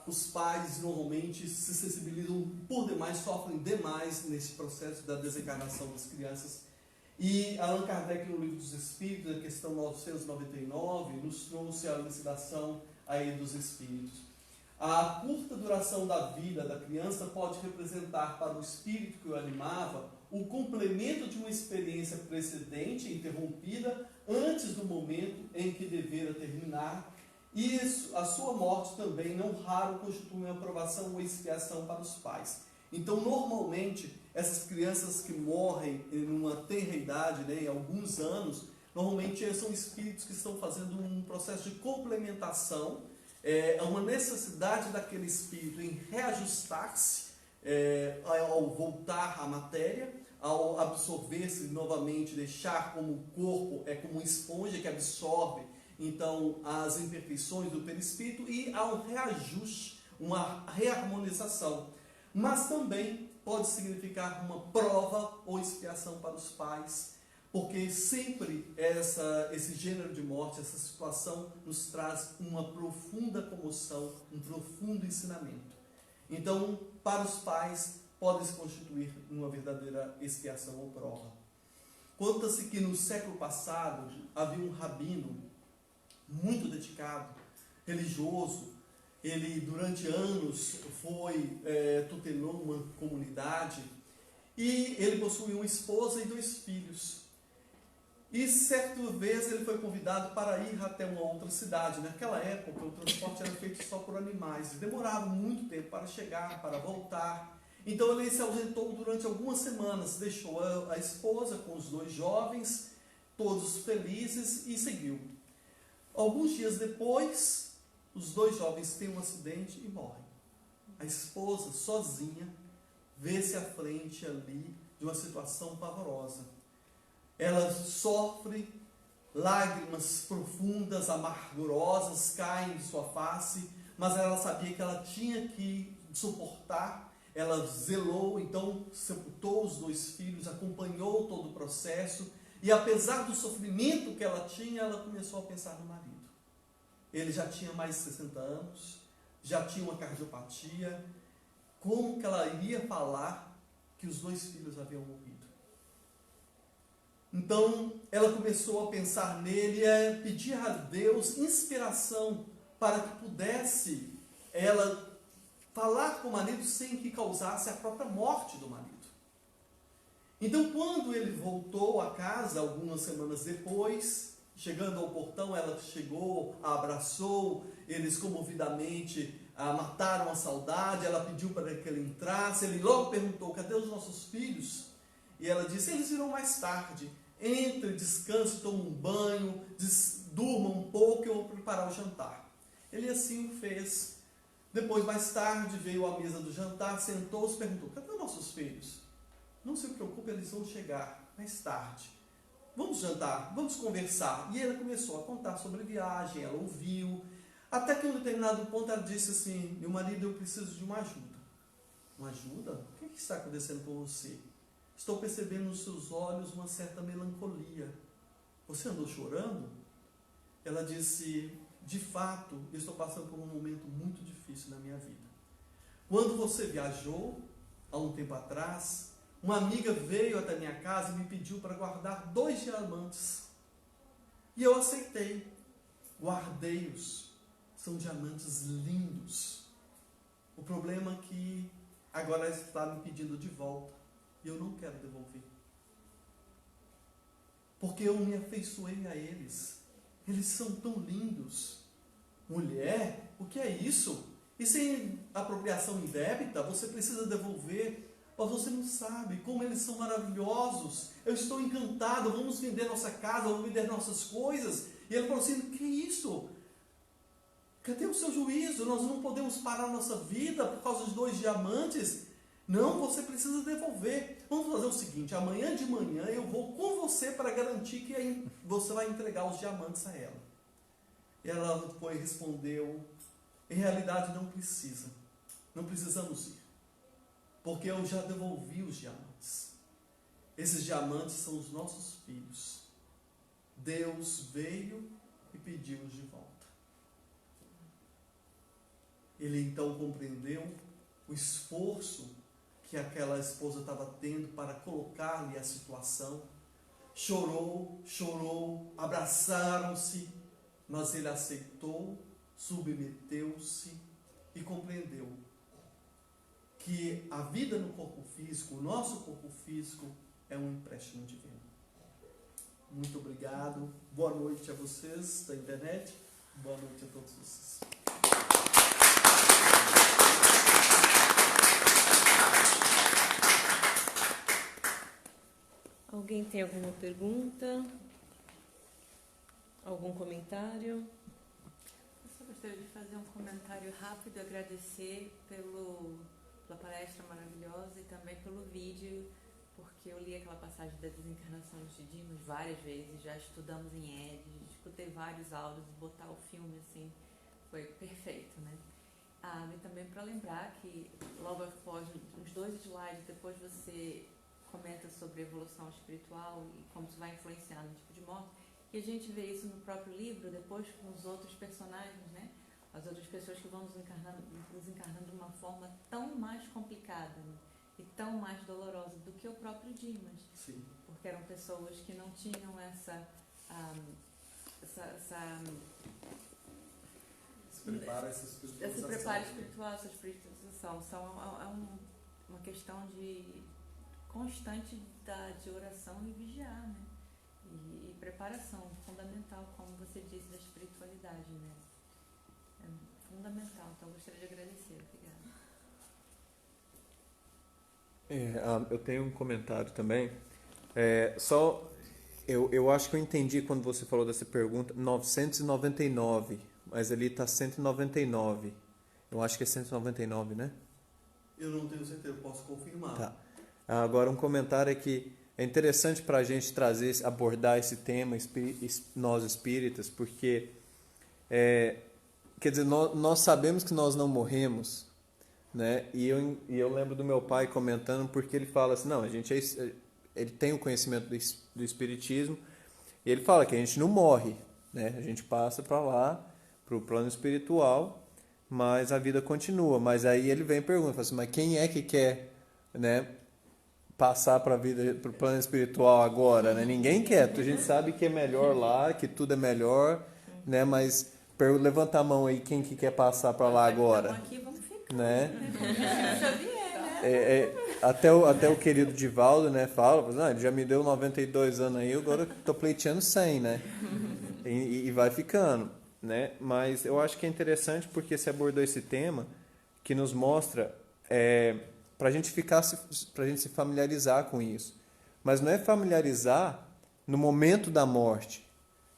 os pais normalmente se sensibilizam por demais, sofrem demais nesse processo da desencarnação das crianças. E Allan Kardec, no Livro dos Espíritos, a questão 999, nos trouxe a elucidação aí dos espíritos. A curta duração da vida da criança pode representar para o espírito que o animava o complemento de uma experiência precedente, interrompida, antes do momento em que devera terminar, e a sua morte também, não raro, constitui uma aprovação ou expiação para os pais. Então, normalmente, essas crianças que morrem em uma tenra idade, né, em alguns anos, normalmente são espíritos que estão fazendo um processo de complementação, uma necessidade daquele espírito em reajustar-se ao voltar à matéria, ao absorver-se novamente, deixar como o corpo é como uma esponja que absorve então as imperfeições do perispírito, e há um reajuste, uma reharmonização. Mas também pode significar uma prova ou expiação para os pais, porque sempre esse gênero de morte, essa situação nos traz uma profunda comoção, um profundo ensinamento. Então, para os pais, pode se constituir uma verdadeira expiação ou prova. Conta-se que no século passado havia um rabino muito dedicado, religioso. Ele durante anos tutelou uma comunidade, e ele possuía uma esposa e 2 filhos. E certa vez ele foi convidado para ir até uma outra cidade. Naquela época o transporte era feito só por animais, demorava muito tempo para chegar, para voltar. Então ele se ausentou durante algumas semanas, deixou a esposa com os 2 jovens, todos felizes, e seguiu. Alguns dias depois, os 2 jovens têm um acidente e morrem. A esposa, sozinha, vê-se à frente ali de uma situação pavorosa. Ela sofre, lágrimas profundas, amargurosas caem de sua face, mas ela sabia que ela tinha que suportar. Ela zelou, então sepultou os 2 filhos, acompanhou todo o processo, e apesar do sofrimento que ela tinha, ela começou a pensar no marido. Ele já tinha mais de 60 anos, já tinha uma cardiopatia. Como que ela iria falar que os 2 filhos haviam morrido? Então, ela começou a pensar nele e pedir a Deus inspiração para que pudesse ela falar com o marido sem que causasse a própria morte do marido. Então, quando ele voltou a casa, algumas semanas depois, chegando ao portão, ela chegou, a abraçou, eles comovidamente mataram a saudade, ela pediu para que ele entrasse, ele logo perguntou: cadê os nossos filhos? E ela disse: eles virão mais tarde. Entre, descanse, tome um banho, durma um pouco, eu vou preparar o jantar. Ele assim o fez. Depois, mais tarde, veio à mesa do jantar, sentou-se e perguntou: cadê os nossos filhos? Não se preocupe, eles vão chegar mais tarde. Vamos jantar, vamos conversar. E ela começou a contar sobre a viagem, ela ouviu. Até que em um determinado ponto ela disse assim: meu marido, eu preciso de uma ajuda. Uma ajuda? O que está acontecendo com você? Estou percebendo nos seus olhos uma certa melancolia. Você andou chorando? Ela disse: de fato, eu estou passando por um momento muito difícil na minha vida. Quando você viajou, há um tempo atrás, uma amiga veio até minha casa e me pediu para guardar 2 diamantes. E eu aceitei. Guardei-os. São diamantes lindos. O problema é que agora ela está me pedindo de volta. E eu não quero devolver. Porque eu me afeiçoei a eles. Eles são tão lindos. Mulher, o que é isso? Isso é apropriação indébita? Você precisa devolver. Mas você não sabe como eles são maravilhosos. Eu estou encantado. Vamos vender nossa casa, vamos vender nossas coisas. E ele falou assim: que isso? Cadê o seu juízo? Nós não podemos parar nossa vida por causa dos 2 diamantes. Não, você precisa devolver. Vamos fazer o seguinte: amanhã de manhã eu vou com você para garantir que você vai entregar os diamantes a ela. E ela foi, respondeu: em realidade não precisa. Não precisamos ir. Porque eu já devolvi os diamantes. Esses diamantes são os nossos filhos. Deus veio e pediu-os de volta. Ele então compreendeu o esforço que aquela esposa estava tendo para colocar-lhe a situação. Chorou, abraçaram-se, mas ele aceitou, submeteu-se e compreendeu que a vida no corpo físico, o nosso corpo físico, é um empréstimo divino. Muito obrigado. Boa noite a vocês da internet. Boa noite a todos vocês. Alguém tem alguma pergunta? Algum comentário? Eu só gostaria de fazer um comentário rápido, agradecer pela palestra maravilhosa e também pelo vídeo, porque eu li aquela passagem da desencarnação de Dimas várias vezes, já estudamos em ED, escutei vários áudios, botar o filme assim, foi perfeito, né? E também para lembrar que logo após os 2 slides, depois você comenta sobre a evolução espiritual e como isso vai influenciar no tipo de morte, e a gente vê isso no próprio livro, depois com os outros personagens, né? As outras pessoas que vão nos encarnando de uma forma tão mais complicada, né? E tão mais dolorosa do que o próprio Dimas. Sim. Porque eram pessoas que não tinham esse preparo espiritual, essa espiritualização. É uma questão de constante de oração e vigiar, né? E preparação, fundamental, como você disse, da espiritualidade, né? É fundamental, então eu gostaria de agradecer. Obrigada. Eu tenho um comentário também. Eu acho que eu entendi quando você falou dessa pergunta, 999, mas ali está 199. Eu acho que é 199, né? Eu não tenho certeza, posso confirmar. Tá. Agora, um comentário é que é interessante para a gente abordar esse tema, nós espíritas, porque, quer dizer, nós sabemos que nós não morremos, né? E eu lembro do meu pai comentando, porque ele fala assim, não, ele tem o conhecimento do espiritismo, e ele fala que a gente não morre, né? A gente passa para lá, para o plano espiritual, mas a vida continua. Mas aí ele vem e pergunta, assim, mas quem é que quer, né, passar para o plano espiritual agora, né? Ninguém quer. A gente sabe que é melhor lá, que tudo é melhor, né? Mas levanta a mão aí, quem que quer passar para lá agora? Aqui, vamos ficar, né? né? Até o querido Divaldo, né, fala, ele já me deu 92 anos aí, agora estou pleiteando 100, né? E vai ficando, né? Mas eu acho que é interessante porque você abordou esse tema que nos mostra para a gente se familiarizar com isso. Mas não é familiarizar no momento da morte,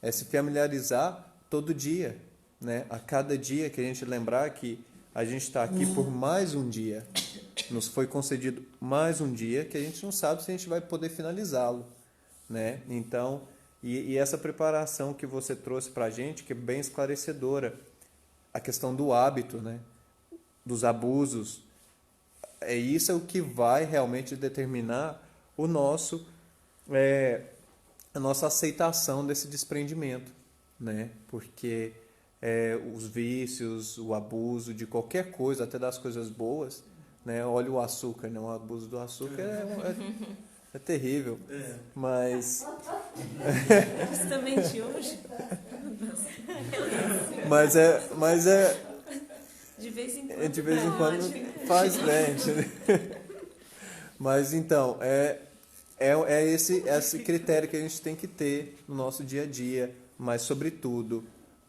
é se familiarizar todo dia, né? A cada dia que a gente lembrar que a gente está aqui por mais um dia. Nos foi concedido mais um dia que a gente não sabe se a gente vai poder finalizá-lo, né? Então, e essa preparação que você trouxe para a gente, que é bem esclarecedora, a questão do hábito, né? Dos abusos, isso é o que vai realmente determinar a nossa aceitação desse desprendimento, né? Porque os vícios, o abuso de qualquer coisa, até das coisas boas, né? Olha o açúcar, né? O abuso do açúcar é terrível. Mas justamente hoje. mas de vez em quando, faz bem. Mas então, esse critério que a gente tem que ter no nosso dia a dia, mas sobretudo,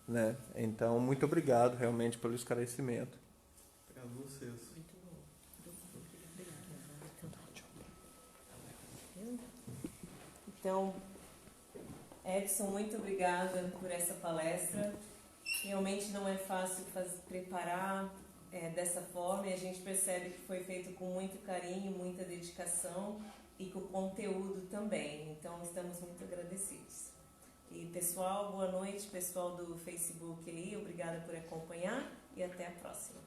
né? Então, muito obrigado realmente pelo esclarecimento. Obrigado a vocês. Então, Edson, muito obrigada por essa palestra. Realmente não é fácil preparar dessa forma, e a gente percebe que foi feito com muito carinho, muita dedicação e com conteúdo também. Então, estamos muito agradecidos. E, pessoal, boa noite, pessoal do Facebook aí, obrigada por acompanhar e até a próxima.